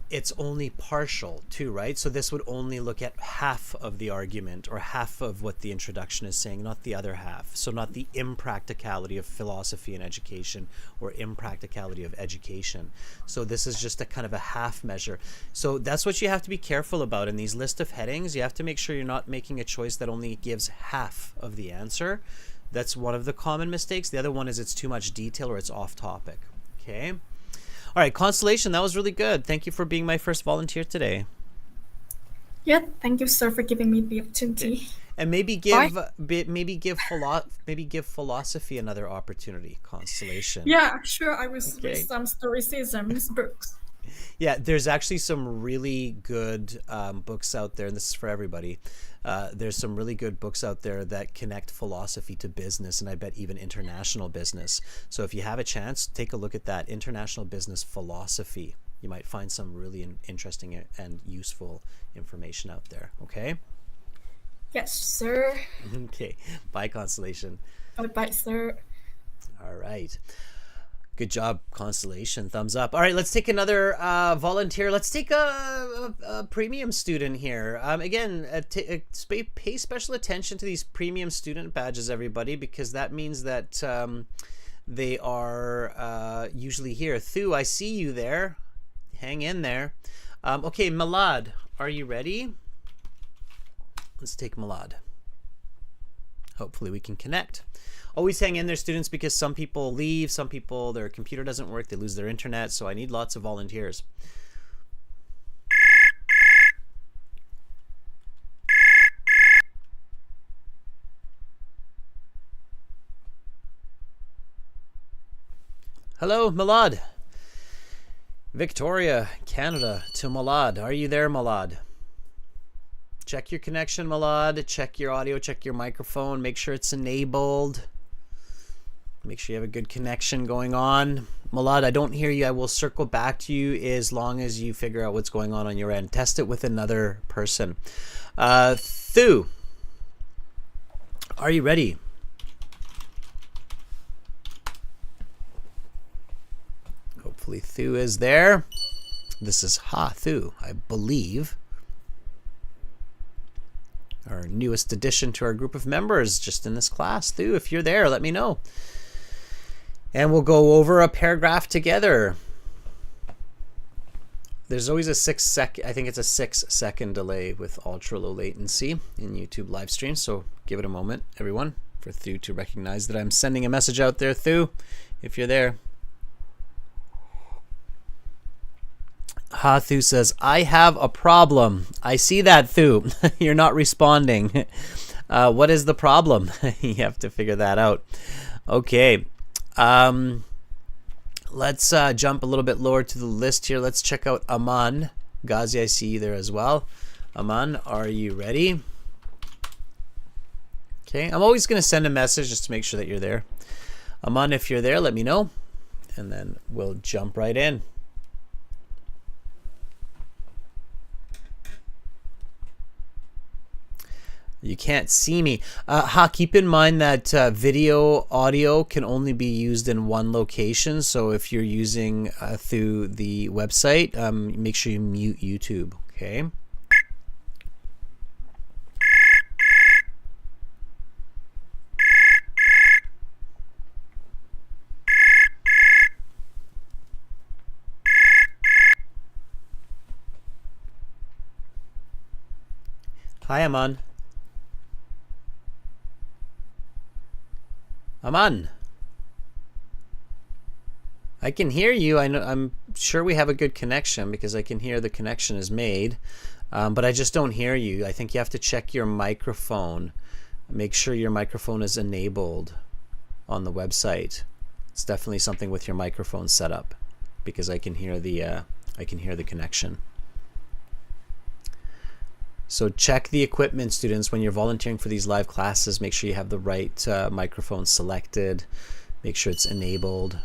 It's only partial too, right? So this would only look at half of the argument or half of what the introduction is saying, not the other half. So not the impracticality of philosophy and education or impracticality of education. So this is just a kind of a half measure. So that's what you have to be careful about in these list of headings. You have to make sure you're not making a choice that only gives half of the answer. That's one of the common mistakes. The other one is it's too much detail or it's off topic. Okay. All right, Constellation, that was really good. Thank you for being my first volunteer today. Yeah, thank you, sir, for giving me the opportunity. And maybe give philosophy another opportunity, Constellation. Yeah, sure. I will read some Stoicism books. Yeah, there's actually some really good books out there, and this is for everybody. There's some really good books out there that connect philosophy to business, and I bet even international business. So if you have a chance, take a look at that, International Business Philosophy. You might find some really interesting and useful information out there. Okay? Yes, sir. Okay. Bye, Constellation. Bye, sir. All right. Good job, Constellation. Thumbs up. All right, let's take another volunteer. Let's take a premium student here. Again, pay special attention to these premium student badges, everybody, because that means that they are usually here. Thu, I see you there. Hang in there. Okay, Milad, are you ready? Let's take Milad. Hopefully we can connect. Always hang in there, students, because some people leave, some people, their computer doesn't work, they lose their internet, so I need lots of volunteers. Hello, Milad. Victoria, Canada to Milad. Are you there, Milad? Check your connection, Milad. Check your audio, check your microphone. Make sure it's enabled. Make sure you have a good connection going on. Milad, I don't hear you. I will circle back to you as long as you figure out what's going on your end. Test it with another person. Thu, are you ready? Hopefully Thu is there. This is Thu, I believe. Our newest addition to our group of members just in this class. Thu, if you're there, let me know. And we'll go over a paragraph together. There's always a 6-second delay with ultra low latency in YouTube live stream. So give it a moment, everyone, for Thu to recognize that I'm sending a message out there. Thu, if you're there. Thu says, I have a problem. I see that, Thu. You're not responding. What is the problem? You have to figure that out. Okay. Let's jump a little bit lower to the list here. Let's check out Aman. Ghazi, I see you there as well. Aman, are you ready? Okay. I'm always going to send a message just to make sure that you're there. Aman, if you're there, let me know. And then we'll jump right in. You can't see me. Keep in mind that video audio can only be used in one location. So if you're using through the website, make sure you mute YouTube. Okay. Hi, Aman. Aman. I can hear you. I'm sure we have a good connection because I can hear the connection is made, but I just don't hear you. I think you have to check your microphone. Make sure your microphone is enabled on the website. It's definitely something with your microphone set up because I can hear the connection. So check the equipment, students, when you're volunteering for these live classes. Make sure you have the right microphone selected. Make sure it's enabled.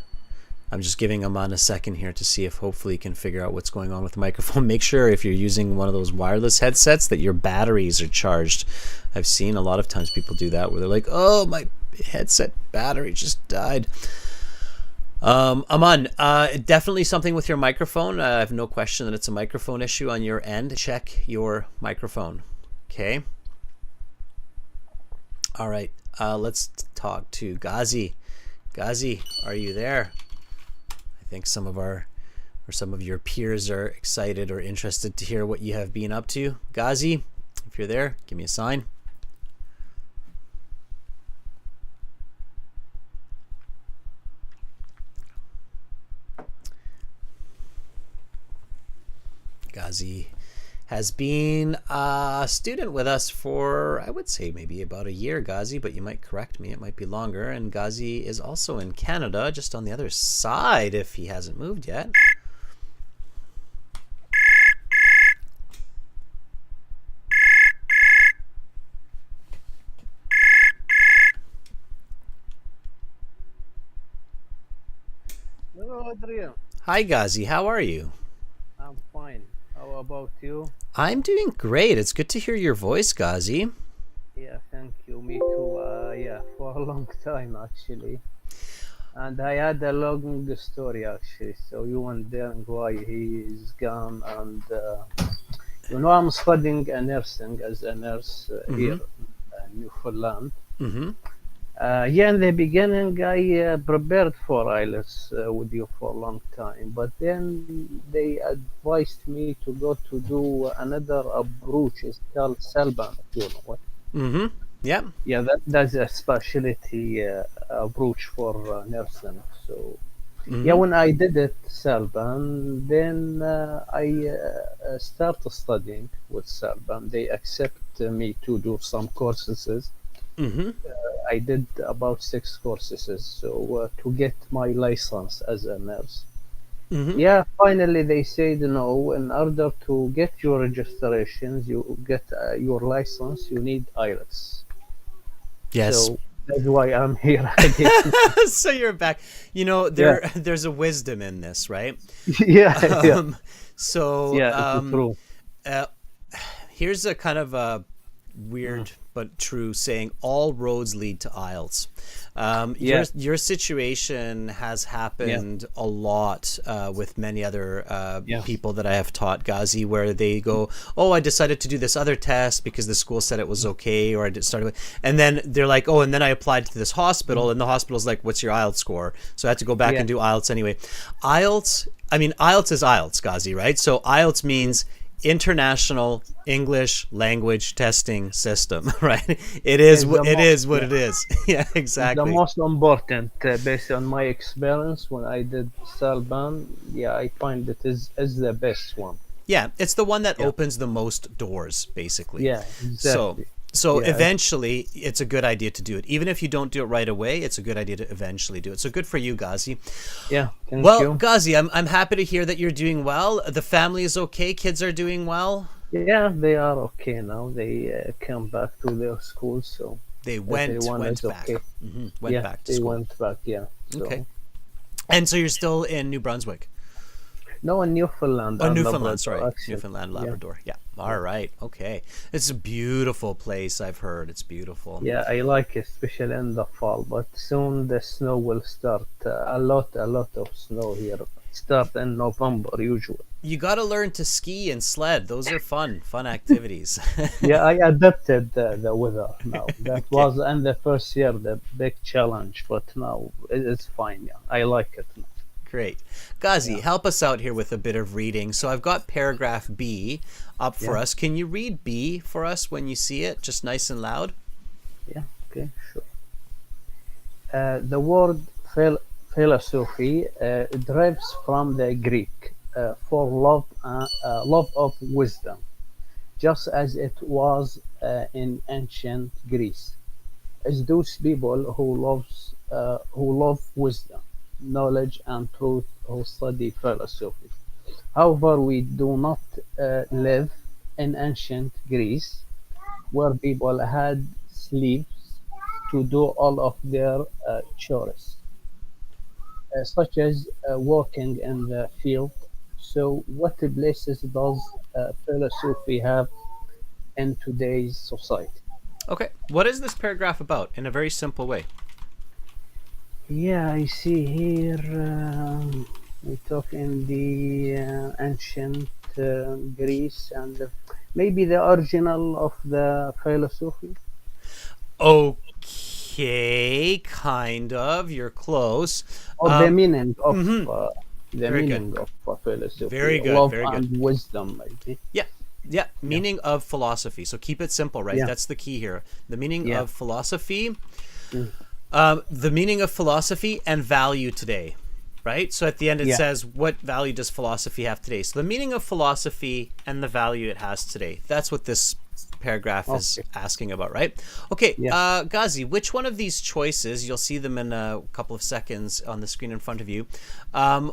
I'm just giving Aman a second here to see if hopefully you can figure out what's going on with the microphone. Make sure if you're using one of those wireless headsets that your batteries are charged. I've seen a lot of times people do that where they're like, oh, my headset battery just died. Aman, definitely something with your microphone. I have no question that it's a microphone issue on your end. Check your microphone. Okay. All right. Let's talk to Ghazi. Ghazi, are you there? I think some of your peers are excited or interested to hear what you have been up to. Ghazi, if you're there, give me a sign. Ghazi has been a student with us for, I would say, maybe about a year, Ghazi, but you might correct me. It might be longer. And Ghazi is also in Canada, just on the other side if he hasn't moved yet. Hello, Adrian. Hi, Ghazi. How are you? I'm fine. How about you? I'm doing great. It's good to hear your voice, Ghazi. Yeah, thank you. Me too. Yeah, for a long time actually. And I had a long story actually. So you wondering why he is gone? And I'm studying nursing as a nurse here in Newfoundland. Mm-hmm. Yeah, in the beginning, I prepared for IELTS with you for a long time, but then they advised me to go to do another approach. It's called Selban, if you know what. Mm-hmm. Yeah. Yeah, that's a specialty approach for nursing. So, yeah, when I did it, Selban, then I started studying with Selban. They accept me to do some courses. Mm-hmm. I did about 6 courses so to get my license as a nurse. Mm-hmm. Yeah, finally they said no. In order to get your registrations, you get your license, you need IELTS. Yes. So that's why I'm here again. So you're back. You know, there's a wisdom in this, right? Yeah. So Yeah, it's true. Here's a kind of a weird but true saying: all roads lead to IELTS. Your situation has happened a lot with many other people that I have taught, Ghazi, where they go, oh, I decided to do this other test because the school said it was okay, or I started, and then they're like, oh, and then I applied to this hospital, and the hospital's like, what's your IELTS score? So I had to go back and do IELTS anyway. IELTS is IELTS, Ghazi, right? So IELTS means International English Language Testing System, right? It is what it is. Yeah, exactly. The most important, based on my experience when I did Selban, I find it is the best one. Yeah, it's the one that opens the most doors, basically. Yeah, exactly. So eventually, it's a good idea to do it. Even if you don't do it right away, it's a good idea to eventually do it. So good for you, Ghazi. Yeah, thank you. you. Ghazi, I'm happy to hear that you're doing well. The family is okay. Kids are doing well. Yeah, they are okay now. They come back to their school, so they went back. Okay. Mm-hmm. Went back to school. They went back. Yeah. So. Okay. And so you're still in New Brunswick? No, in Newfoundland. Oh, Newfoundland. Sorry, actually. Newfoundland, Labrador. Yeah. All right. Okay. It's a beautiful place, I've heard. It's beautiful. Yeah, I like it, especially in the fall. But soon the snow will start. A lot of snow here. Start in November usually. You got to learn to ski and sled. Those are fun activities. Yeah, I adapted the weather now. That Okay. was in the first year the big challenge, but now it's fine. Yeah, I like it now. Great. Ghazi, Yeah. help us out here with a bit of reading. So I've got paragraph B up for Yeah. us. Can you read B for us when you see it, just nice and loud? Yeah. Okay. Sure. The word philosophy derives from the Greek for love of wisdom, just as it was in ancient Greece. It's those people who love wisdom, knowledge, and truth who study philosophy. However, we do not live in ancient Greece, where people had slaves to do all of their chores, such as working in the field. So, what places does philosophy have in today's society? Okay. What is this paragraph about in a very simple way? Yeah, I see here we talk in the ancient Greece and maybe the original of the philosophy Okay, kind of. You're close. or the meaning of Very good. philosophy, Very good. love Very good. and wisdom, maybe. Yeah. Yeah. Meaning of philosophy. So keep it simple, right? Yeah. That's the key here. The meaning Yeah. of philosophy. The meaning of philosophy and value today, right? So at the end it Yeah. says, what value does philosophy have today? So the meaning of philosophy and the value it has today. That's what this paragraph is Okay. asking about, right? Okay, Yeah. Ghazi, which one of these choices, you'll see them in a couple of seconds on the screen in front of you,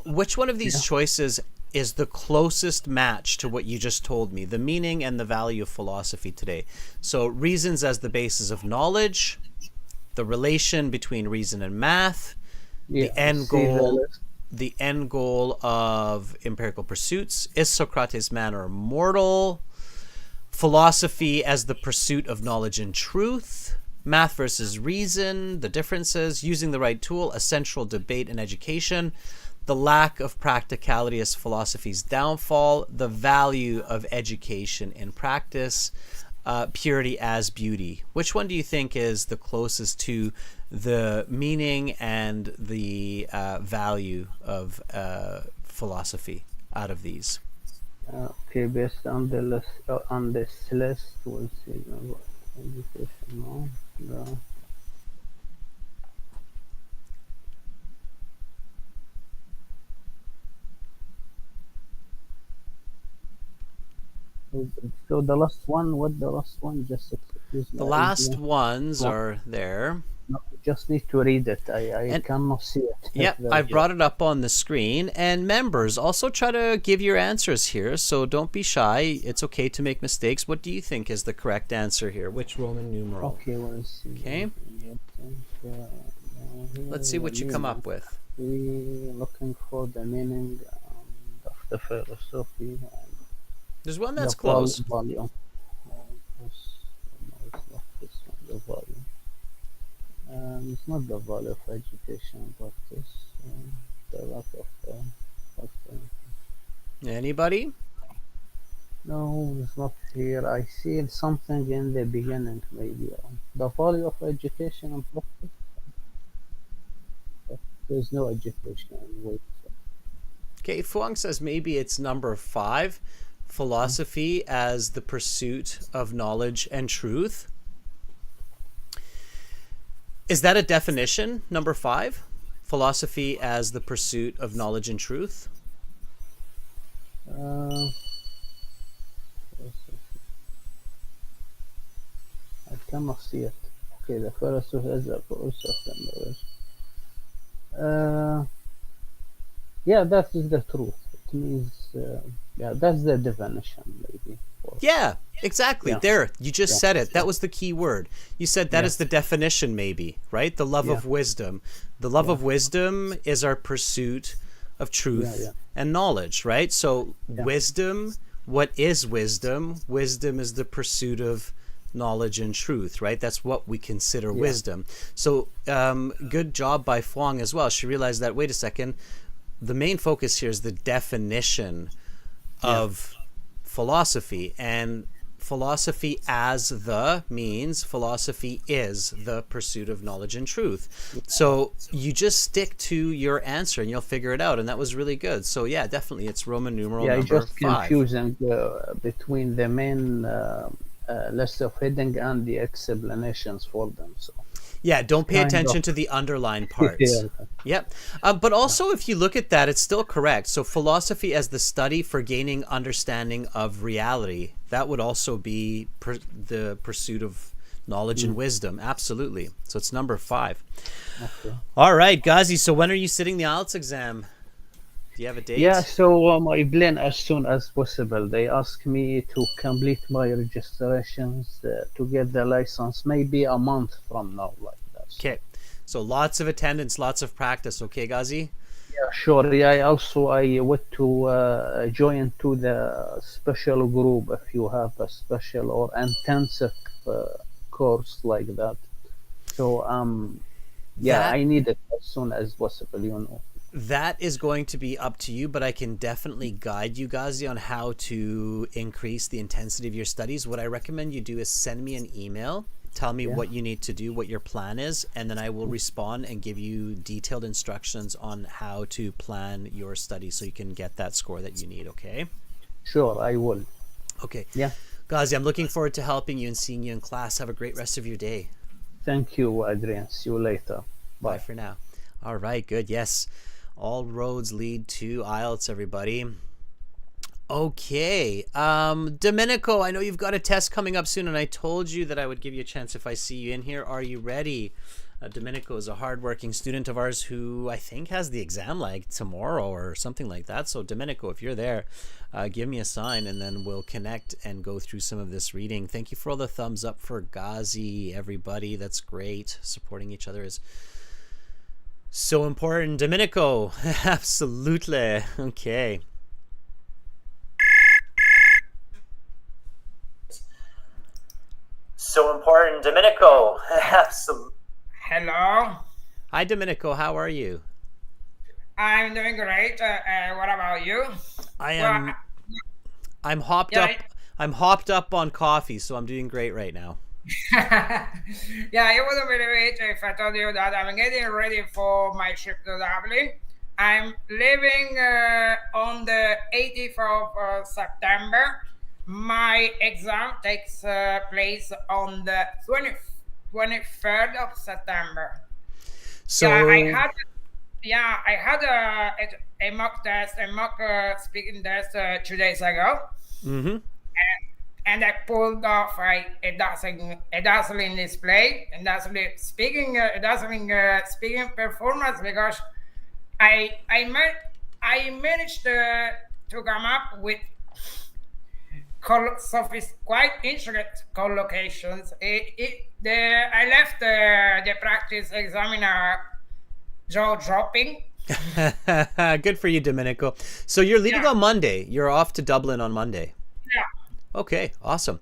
which one of these choices is the closest match to what you just told me, the meaning and the value of philosophy today? So reasons as the basis of knowledge, the relation between reason and math, Yeah, the end see the goal, list. the end goal of empirical pursuits. Is Socrates man or mortal? Philosophy as the pursuit of knowledge and truth. Math versus reason, the differences. Using the right tool, a central debate in education. The lack of practicality as philosophy's downfall. The value of education in practice. Purity as beauty. Which one do you think is the closest to the meaning and the value of philosophy out of these? Okay, based on the list, on this list, we'll see. Education, no, no. So the last one, what the last one? Just excuse me. The last ones are there. No, just need to read it. I And- cannot see it. Yep, Very I've good. brought it up on the screen. And members, also try to give your answers here, so don't be shy. It's okay to make mistakes. What do you think is the correct answer here? Which Roman numeral? Okay, we'll see. Okay. Let's see what you come up with. We looking for the meaning of the philosophy. There's one that's The close. volume. It's not this one, the volume. It's not the value of education, but it's the lack of Anybody? no, it's not here. I see something in the beginning, maybe. The value of education and profit. There's no education. Wait. Okay, Fuang says maybe it's number 5. Philosophy as the pursuit of knowledge and truth. Is that a definition, number 5? Philosophy as the pursuit of knowledge and truth? I cannot see it. Okay, the philosophy is a process of knowledge. Yeah, that is the truth. It means, yeah, that's the definition, maybe. Yeah, exactly. Yeah. There, you just Yeah. said it. That was the key word. You said that Yeah. is the definition, maybe, right? The love of Yeah. wisdom. The love of wisdom is our pursuit of truth Yeah, yeah. and knowledge, right? So Yeah. wisdom what is wisdom? Wisdom is the pursuit of knowledge and truth, right? That's what we consider wisdom. So good job by Fong as well. She realized that, wait a second, the main focus here is the definition of philosophy, and philosophy as the means philosophy is the pursuit of knowledge and truth. So you just stick to your answer and you'll figure it out, and that was really good. So yeah, definitely it's Roman numeral Yeah, number just 5. confusing between the main list of heading and the explanations for them. So Yeah, don't pay kind attention of- to the underlined parts. Yeah. Yep. But also, if you look at that, it's still correct. So philosophy as the study for gaining understanding of reality, that would also be the pursuit of knowledge and wisdom. Absolutely. So it's number 5. Okay. All right, Ghazi. So when are you sitting the IELTS exam? Do you have a date? Yeah, so I plan as soon as possible. They ask me to complete my registrations to get the license maybe a month from now, like that. Okay. So lots of attendance, lots of practice. Okay, Ghazi? Yeah, sure. Yeah, I want to join to the special group if you have a special or intensive course like that. So yeah, That- I need it as soon as possible. You know. That is going to be up to you, but I can definitely guide you, Ghazi, on how to increase the intensity of your studies. What I recommend you do is send me an email. Tell me what you need to do, what your plan is, and then I will respond and give you detailed instructions on how to plan your studies so you can get that score that you need, okay? Sure, I will. Okay. Yeah. Ghazi, I'm looking forward to helping you and seeing you in class. Have a great rest of your day. Thank you, Adrian. See you later. Bye Bye. for now. All right, good. Yes. All roads lead to IELTS, everybody. Okay. Domenico, I know you've got a test coming up soon, and I told you that I would give you a chance if I see you in here. Are you ready? Domenico is a hardworking student of ours who I think has the exam like tomorrow or something like that. So Domenico, if you're there, give me a sign and then we'll connect and go through some of this reading. Thank you for all the thumbs up for Ghazi, everybody. That's great. Supporting each other is so important. Domenico, absolutely. Okay. So important. Domenico, absolutely. Hello, Hi, Domenico. How are you? I'm doing great. What about you? I am. Well, I'm hopped yeah, up. I'm hopped up on coffee, so I'm doing great right now. yeah, it wouldn't believe it if I told you that I'm getting ready for my trip to Dublin. I'm leaving on the 18th of September. My exam takes place on the 23rd of September. So I had a mock test, a mock speaking test 2 days ago, mhm. and I pulled off a dazzling display, a dazzling speaking performance because I managed to come up with quite intricate collocations. I left the practice examiner jaw dropping. Good for you, Domenico. So you're leaving Yeah. on Monday. You're off to Dublin on Monday. Yeah. Okay, awesome.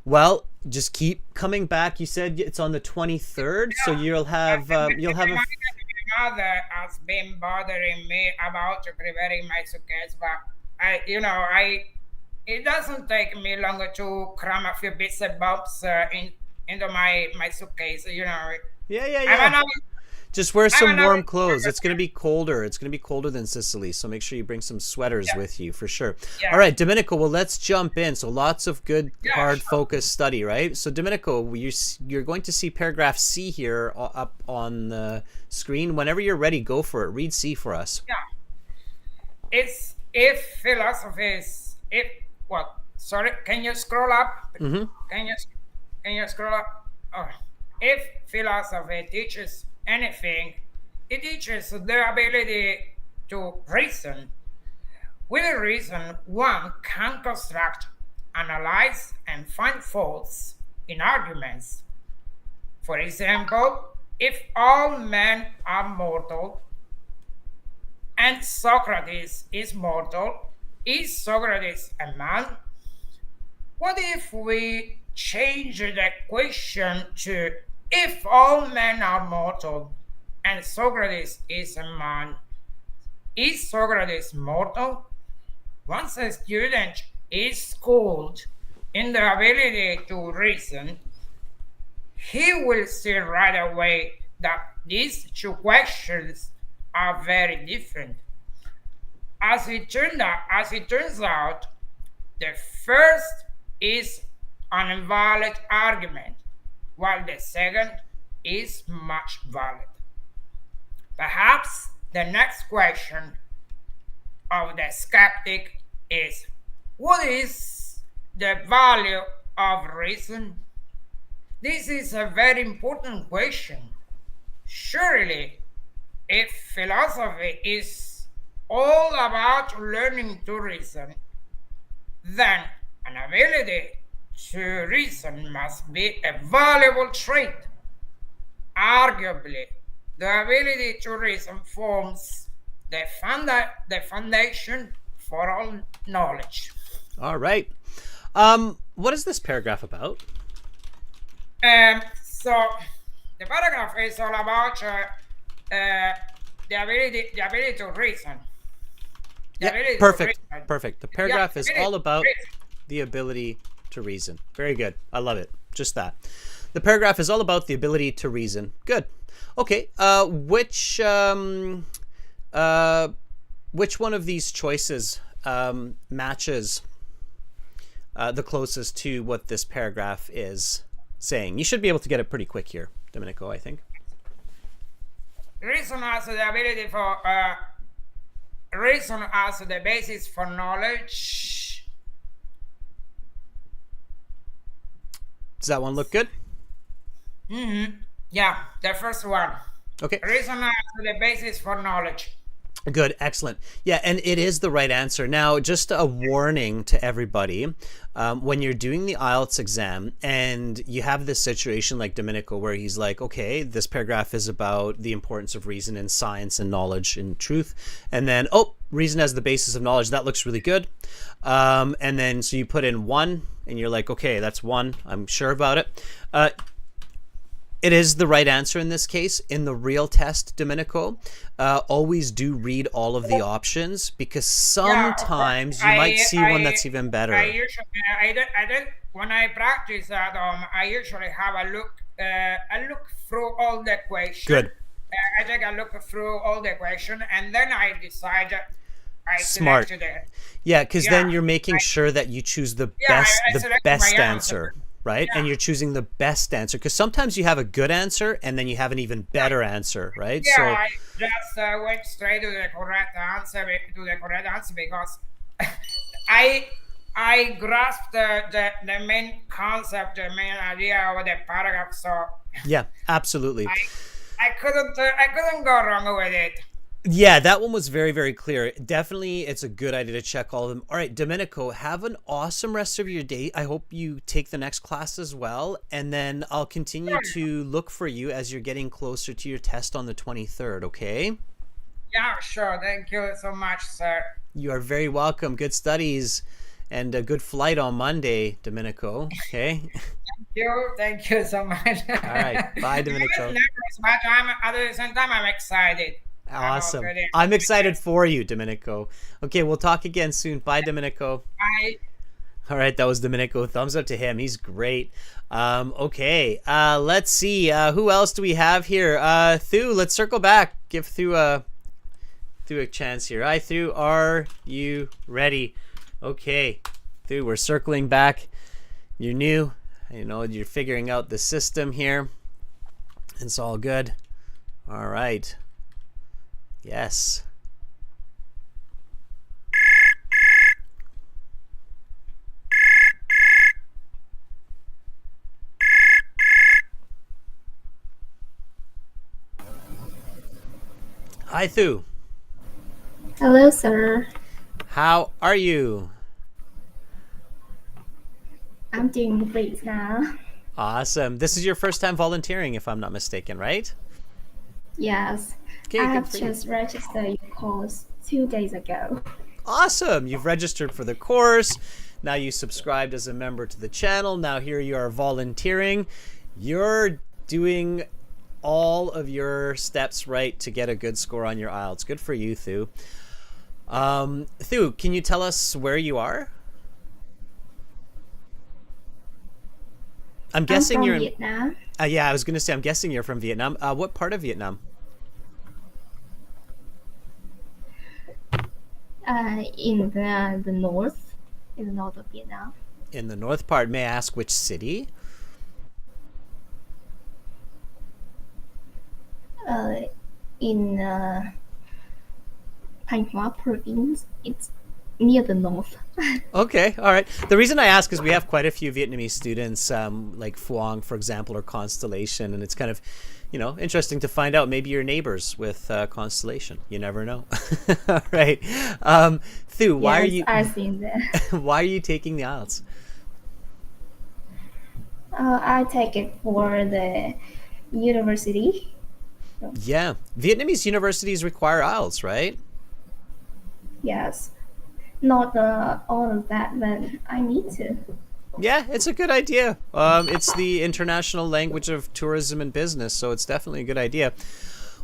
Well, just keep coming back. You said it's on the 23rd, so you'll have a My mother has been bothering me about preparing my suitcase, but it doesn't take me longer to cram a few bits and bobs into my suitcase. yeah. I'm an Just wear some an warm old- clothes. It's going to be colder. It's going to be colder than Sicily, so make sure you bring some sweaters with you for sure. Yeah. All right, Domenico, well, let's jump in. So lots of good, Yeah, hard, sure. focused study, right? So, Domenico, you're going to see paragraph C here up on the screen. Whenever you're ready, go for it. Read C for us. It's if philosophy is if what? Sorry, can you scroll up? Mm-hmm. Can you scroll up? Oh. If philosophy teaches anything, it teaches the ability to reason. With reason, one can construct, analyze, and find faults in arguments. For example, if all men are mortal and Socrates is mortal, is Socrates a man? What if we change the question to if all men are mortal and Socrates is a man, is Socrates mortal? Once a student is schooled in the ability to reason, he will see right away that these two questions are very different. As it turns out, the first is an invalid argument, while the second is much valid. Perhaps the next question of the skeptic is, what is the value of reason? This is a very important question. Surely, if philosophy is all about learning to reason, then an ability to reason must be a valuable trait. Arguably, the ability to reason forms the foundation for all knowledge. All right. What is this paragraph about? So the paragraph is all about the ability to reason. Perfect. The paragraph is all about reason. the ability to reason. Very good. I love it. Just that. The paragraph is all about the ability to reason. Good. Okay. Which one of these choices matches the closest to what this paragraph is saying? You should be able to get it pretty quick here, Domenico, I think. Reason as the ability for reason as the basis for knowledge. Does that one look good? Yeah, the first one. Okay. Reason as the basis for knowledge. Good. Excellent. Yeah, and it is the right answer. Now, just a warning to everybody, when you're doing the IELTS exam and you have this situation like Domenico where he's like, okay, this paragraph is about the importance of reason and science and knowledge and truth. And then, reason as the basis of knowledge, that looks really good. And then, so you put in 1 and you're like, okay, that's 1. I'm sure about it. It is the right answer in this case. In the real test, Domenico, always do read all of the options because sometimes you might see one that's even better. I usually, when I practice at home, I usually have a look. I look through all the questions. Good. I take a look through all the questions, and then I decide. Smart. Yeah, because then you're making sure that you choose the best answer. Right? Yeah. And you're choosing the best answer because sometimes you have a good answer and then you have an even better answer, right? Yeah, so I just went straight to the correct answer because I grasped the main concept, the main idea of the paragraph. So yeah, absolutely. I couldn't go wrong with it. Yeah, that one was very, very clear. Definitely, it's a good idea to check all of them. All right, Domenico, have an awesome rest of your day. I hope you take the next class as well. And then I'll continue to look for you as you're getting closer to your test on the 23rd, okay? Yeah, sure. Thank you so much, sir. You are very welcome. Good studies and a good flight on Monday, Domenico, okay? Thank you so much. All right, bye, Domenico. At the same time, I'm excited. Awesome. I'm excited for you, Domenico. Okay, we'll talk again soon. Bye, Domenico. Bye. All right, that was Domenico. Thumbs up to him. He's great. Okay, let's see. Who else do we have here? Thu, let's circle back. Give Thu a chance here. Hi, Thu. Are you ready? Okay, Thu, we're circling back. You're new. You're figuring out the system here. It's all good. All right. Yes. Hi, Thu. Hello, sir. How are you? I'm doing great now. Awesome. This is your first time volunteering, if I'm not mistaken, right? Yes. Okay, I have just registered your course 2 days ago. Awesome. You've registered for the course. Now you subscribed as a member to the channel. Now here you are volunteering. You're doing all of your steps right to get a good score on your IELTS. Good for you, Thu. Thu, can you tell us where you are? I'm guessing I'm from you're in Vietnam. Yeah, I was going to say, I'm guessing you're from Vietnam. What part of Vietnam? In the north, in the north of Vietnam. In the north part. May I ask which city? In Thanh Hóa province. It's near the north. Okay, all right. The reason I ask is we have quite a few Vietnamese students, like Phuong, for example, or Constellation, and it's kind of, interesting to find out. Maybe you're neighbors with Constellation. You never know. All right. Thu, why are you? I've seen that. Why are you taking the IELTS? I take it for the university. Yeah, Vietnamese universities require IELTS, right? Yes. Not all of that, but I need to. Yeah, it's a good idea. It's the international language of tourism and business, so it's definitely a good idea.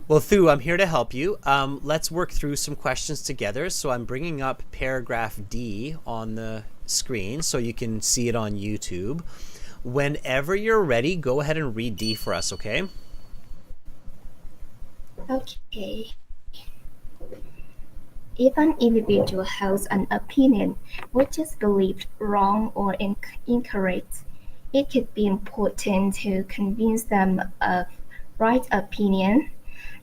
Well, Thu, I'm here to help you. Let's work through some questions together. So I'm bringing up paragraph D on the screen so you can see it on YouTube. Whenever you're ready, go ahead and read D for us, okay? Okay. If an individual has an opinion which is believed wrong or incorrect, it could be important to convince them of right opinion.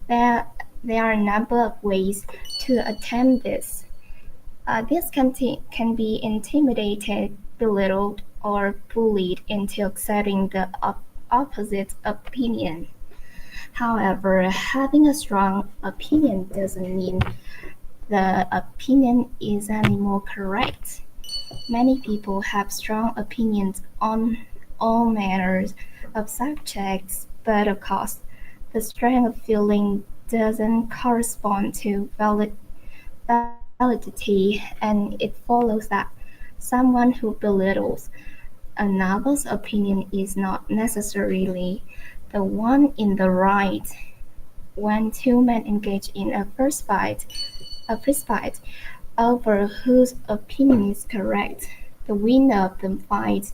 There are a number of ways to attempt this. This can be intimidated, belittled, or bullied into accepting the opposite opinion. However, having a strong opinion doesn't mean the opinion is any more correct. Many people have strong opinions on all manners of subjects, but of course, the strength of feeling doesn't correspond to validity, and it follows that someone who belittles another's opinion is not necessarily the one in the right. When two men engage in a fist fight over whose opinion is correct, the winner of the fight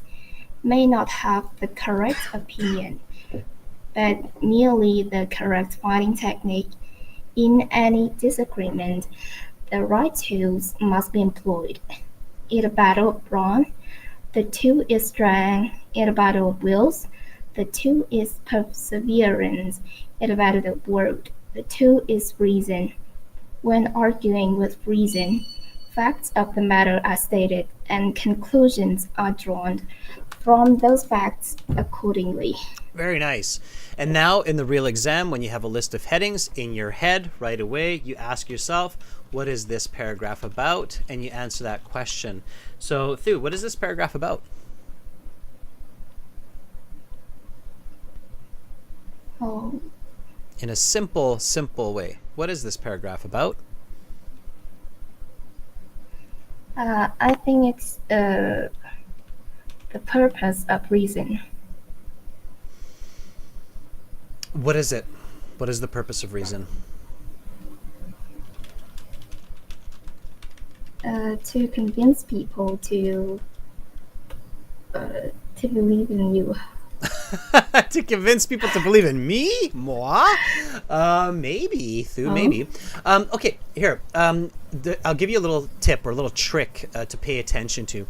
may not have the correct opinion, but merely the correct fighting technique. In any disagreement, the right tools must be employed. In a battle of brawn, the tool is strength. In a battle of wills, the tool is perseverance. In a battle of word, the tool is reason. When arguing with reason, facts of the matter are stated and conclusions are drawn from those facts accordingly. Very nice. And now in the real exam, when you have a list of headings in your head right away, you ask yourself, what is this paragraph about? And you answer that question. So, Thu, what is this paragraph about? Oh, In a simple way. What is this paragraph about? I think it's the purpose of reason. What is it? What is the purpose of reason? To convince people to believe in you. To convince people to believe in me? Moi? Maybe, Thu, maybe. Okay, here. I'll give you a little tip or a little trick to pay attention to.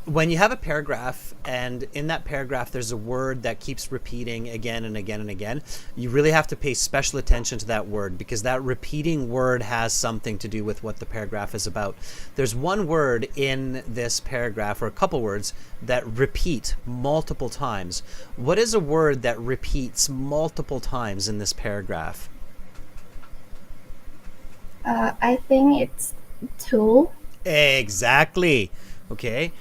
When you have a paragraph and in that paragraph there's a word that keeps repeating again and again and again, you really have to pay special attention to that word because that repeating word has something to do with what the paragraph is about. There's one word in this paragraph, or a couple words, that repeat multiple times. What is a word that repeats multiple times in this paragraph? I think it's tool. Exactly. Okay.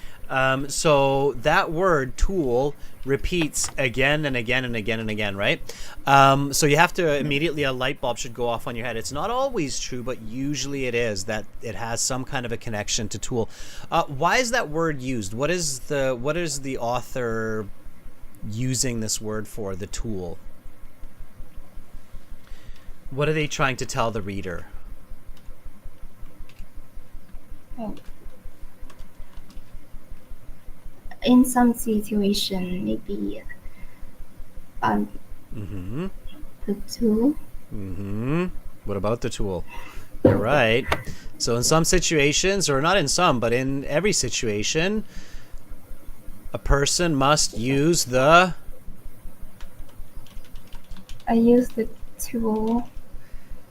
So that word tool repeats again and again and again and again, right? So you have to immediately, a light bulb should go off on your head. It's not always true, but usually it is, that it has some kind of a connection to tool. Why is that word used? What is the author using this word for, the tool? What are they trying to tell the reader? In some situation, maybe the tool. What about the tool? You're right. So in some situations, or not in some, but in every situation, a person must use the... I use the tool.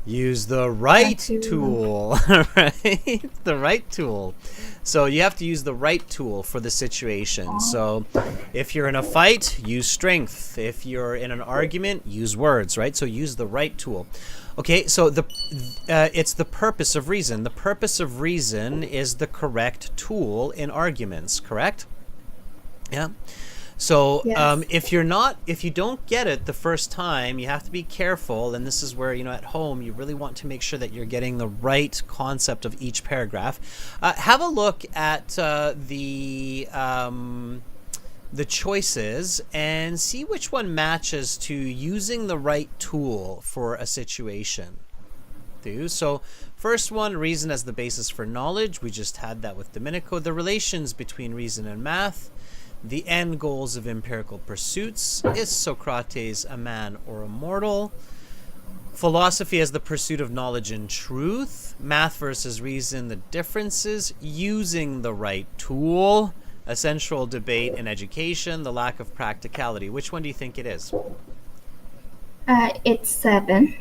Use the right tool, right? The right tool. So you have to use the right tool for the situation. So if you're in a fight, use strength. If you're in an argument, use words, right? So use the right tool. Okay, so it's the purpose of reason. The purpose of reason is the correct tool in arguments, correct? Yeah. So Yes. if you don't get it the first time, you have to be careful. And this is where, at home, you really want to make sure that you're getting the right concept of each paragraph. Have a look at the choices and see which one matches to using the right tool for a situation. So first one, reason as the basis for knowledge. We just had that with Domenico. The relations between reason and math. The end goals of empirical pursuits. Is Socrates a man or a mortal? Philosophy as the pursuit of knowledge and truth. Math versus reason, the differences. Using the right tool. A central debate in education. The lack of practicality. Which one do you think it is? It's 7.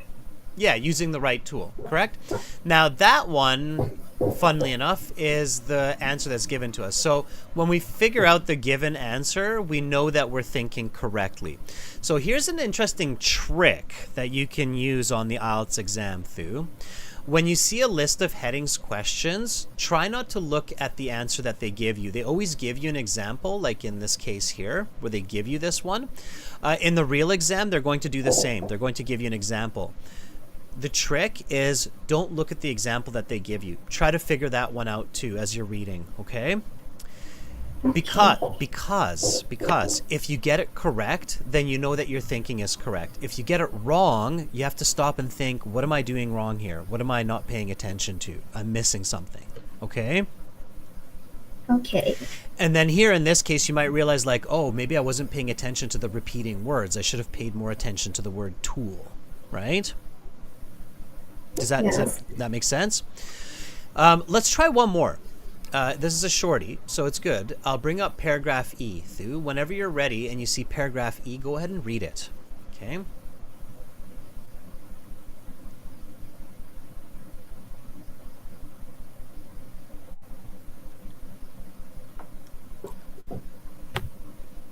Yeah, using the right tool, correct? Now that one, funnily enough, is the answer that's given to us. So when we figure out the given answer, we know that we're thinking correctly. So here's an interesting trick that you can use on the IELTS exam, Thu. When you see a list of headings questions, try not to look at the answer that they give you. They always give you an example, like in this case here, where they give you this one. In the real exam, they're going to do the same. They're going to give you an example. The trick is, don't look at the example that they give you. Try to figure that one out too as you're reading, okay? Because if you get it correct, then you know that your thinking is correct. If you get it wrong, you have to stop and think, what am I doing wrong here? What am I not paying attention to? I'm missing something, okay? Okay. And then here in this case, you might realize like, oh, maybe I wasn't paying attention to the repeating words. I should have paid more attention to the word tool, right? Does that make sense? Let's try one more. This is a shorty, so it's good. I'll bring up paragraph E. Thu, whenever you're ready and you see paragraph E, go ahead and read it. Okay?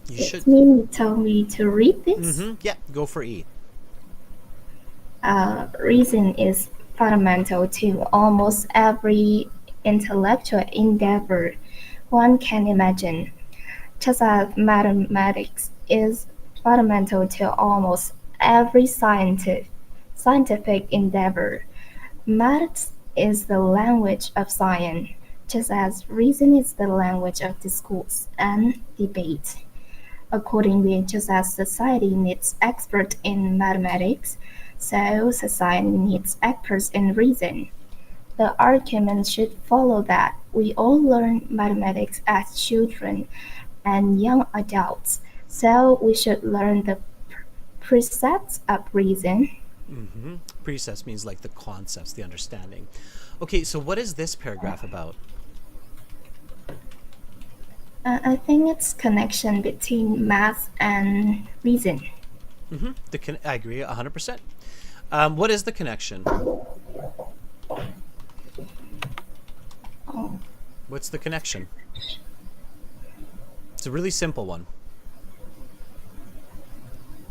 You should. Mimi told me to read this. Yeah, go for E. Reason is fundamental to almost every intellectual endeavor one can imagine, just as mathematics is fundamental to almost every scientific endeavor. Maths is the language of science, just as reason is the language of discourse and debate. Accordingly, just as society needs experts in mathematics, so society needs experts in reason. The argument should follow that we all learn mathematics as children and young adults, so we should learn the precepts of reason. Precepts means like the concepts, the understanding. Okay, so what is this paragraph about? I think it's connection between math and reason. I agree 100%. What is the connection? What's the connection? It's a really simple one.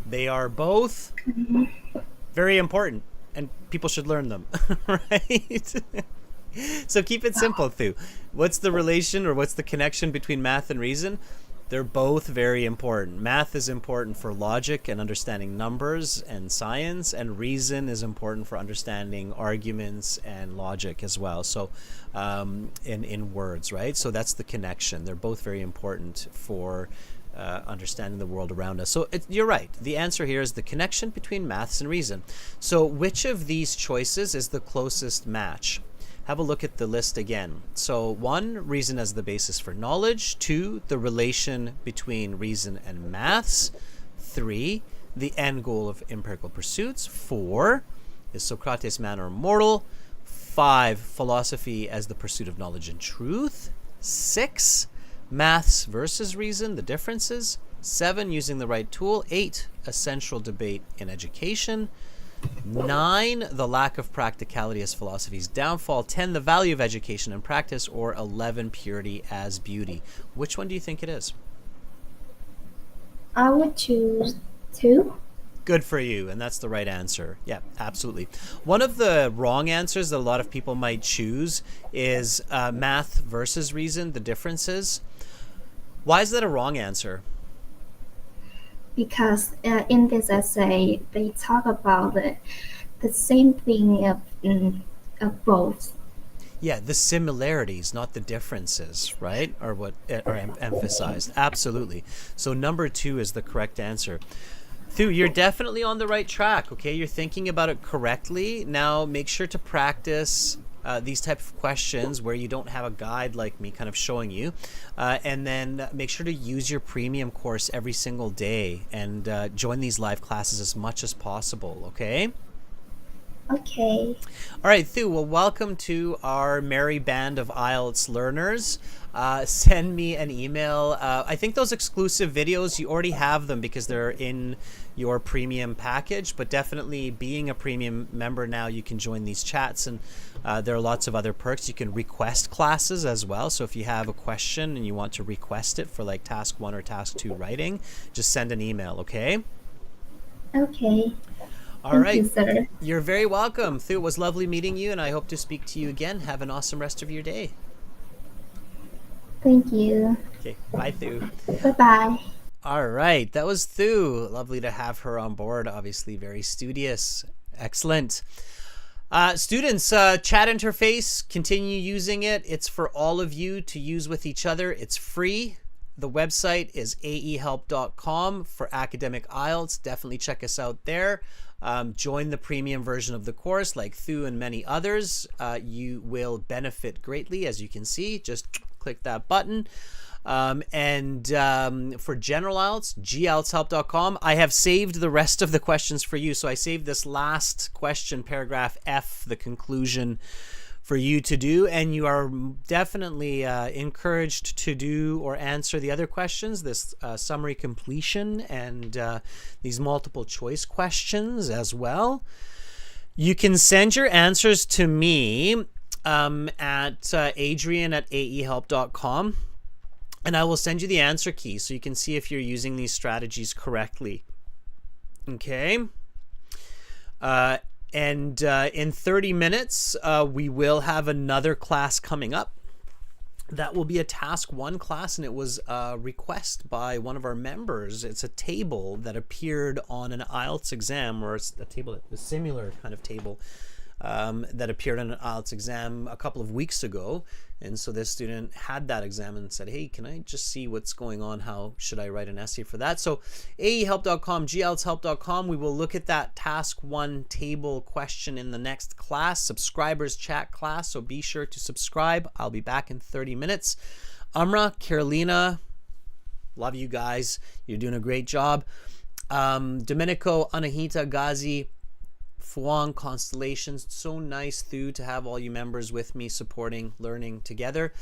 They are both very important, and people should learn them, right? So keep it simple, Thu. What's the relation or what's the connection between math and reason? They're both very important. Math is important for logic and understanding numbers and science, and reason is important for understanding arguments and logic as well. So in words, right? So that's the connection. They're both very important for understanding the world around us. So you're right. The answer here is the connection between maths and reason. So which of these choices is the closest match? Have a look at the list again. So 1, reason as the basis for knowledge. 2, the relation between reason and maths. 3, the end goal of empirical pursuits. 4, is Socrates man or mortal? 5, philosophy as the pursuit of knowledge and truth. 6, maths versus reason, the differences. 7, using the right tool. 8, a central debate in education. 9, the lack of practicality as philosophy's downfall. 10, the value of education and practice. Or 11, purity as beauty. Which one do you think it is? I would choose 2. Good for you, and that's the right answer. Yeah, absolutely. One of the wrong answers that a lot of people might choose is math versus reason, the differences. Why is that a wrong answer? Because in this essay, they talk about the same thing of both. Yeah, the similarities, not the differences, right? Or what are emphasized. Absolutely. So number 2 is the correct answer. Thu, you're definitely on the right track, okay? You're thinking about it correctly. Now make sure to practice these type of questions where you don't have a guide like me kind of showing you, and then make sure to use your premium course every single day and join these live classes as much as possible, okay? Okay. All right, Thu, well, welcome to our merry band of IELTS learners. Send me an email. I think those exclusive videos, you already have them because they're in your premium package, but definitely being a premium member now, you can join these chats, and there are lots of other perks. You can request classes as well. So if you have a question and you want to request it for like task 1 or task 2 writing, just send an email, okay? Okay. All right. Thank you, sir. You're very welcome. Thu, it was lovely meeting you, and I hope to speak to you again. Have an awesome rest of your day. Thank you. Okay, bye, Thu. Bye-bye. All right, that was Thu. Lovely to have her on board. Obviously very studious. Excellent. Students, chat interface, continue using it. It's for all of you to use with each other. It's free. The website is aehelp.com for academic IELTS. Definitely check us out there. Join the premium version of the course like Thu and many others. You will benefit greatly, as you can see. Just click that button. For general IELTS, gieltshelp.com. I have saved the rest of the questions for you. So I saved this last question, paragraph F, the conclusion, for you to do, and you are definitely encouraged to do or answer the other questions, this summary completion and these multiple choice questions as well. You can send your answers to me at adrian@aehelp.com, and I will send you the answer key so you can see if you're using these strategies correctly. Okay? In 30 minutes, we will have another class coming up. That will be a task 1 class, and it was a request by one of our members. It's a table that appeared on an IELTS exam, or it's a table, a similar kind of table that appeared on an IELTS exam a couple of weeks ago. And so this student had that exam and said, hey, can I just see what's going on? How should I write an essay for that? So aehelp.com, gieltshelp.com. We will look at that task 1 table question in the next class, subscribers chat class. So be sure to subscribe. I'll be back in 30 minutes. Amra, Carolina, love you guys. You're doing a great job. Domenico, Anahita, Ghazi, Fuang, Constellations. So nice, Thu, to have all you members with me supporting, learning together.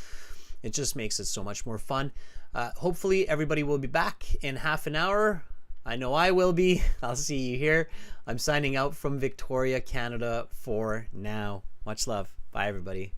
It just makes it so much more fun. Hopefully everybody will be back in half an hour. I know I will be. I'll see you here. I'm signing out from Victoria, Canada for now. Much love. Bye, everybody.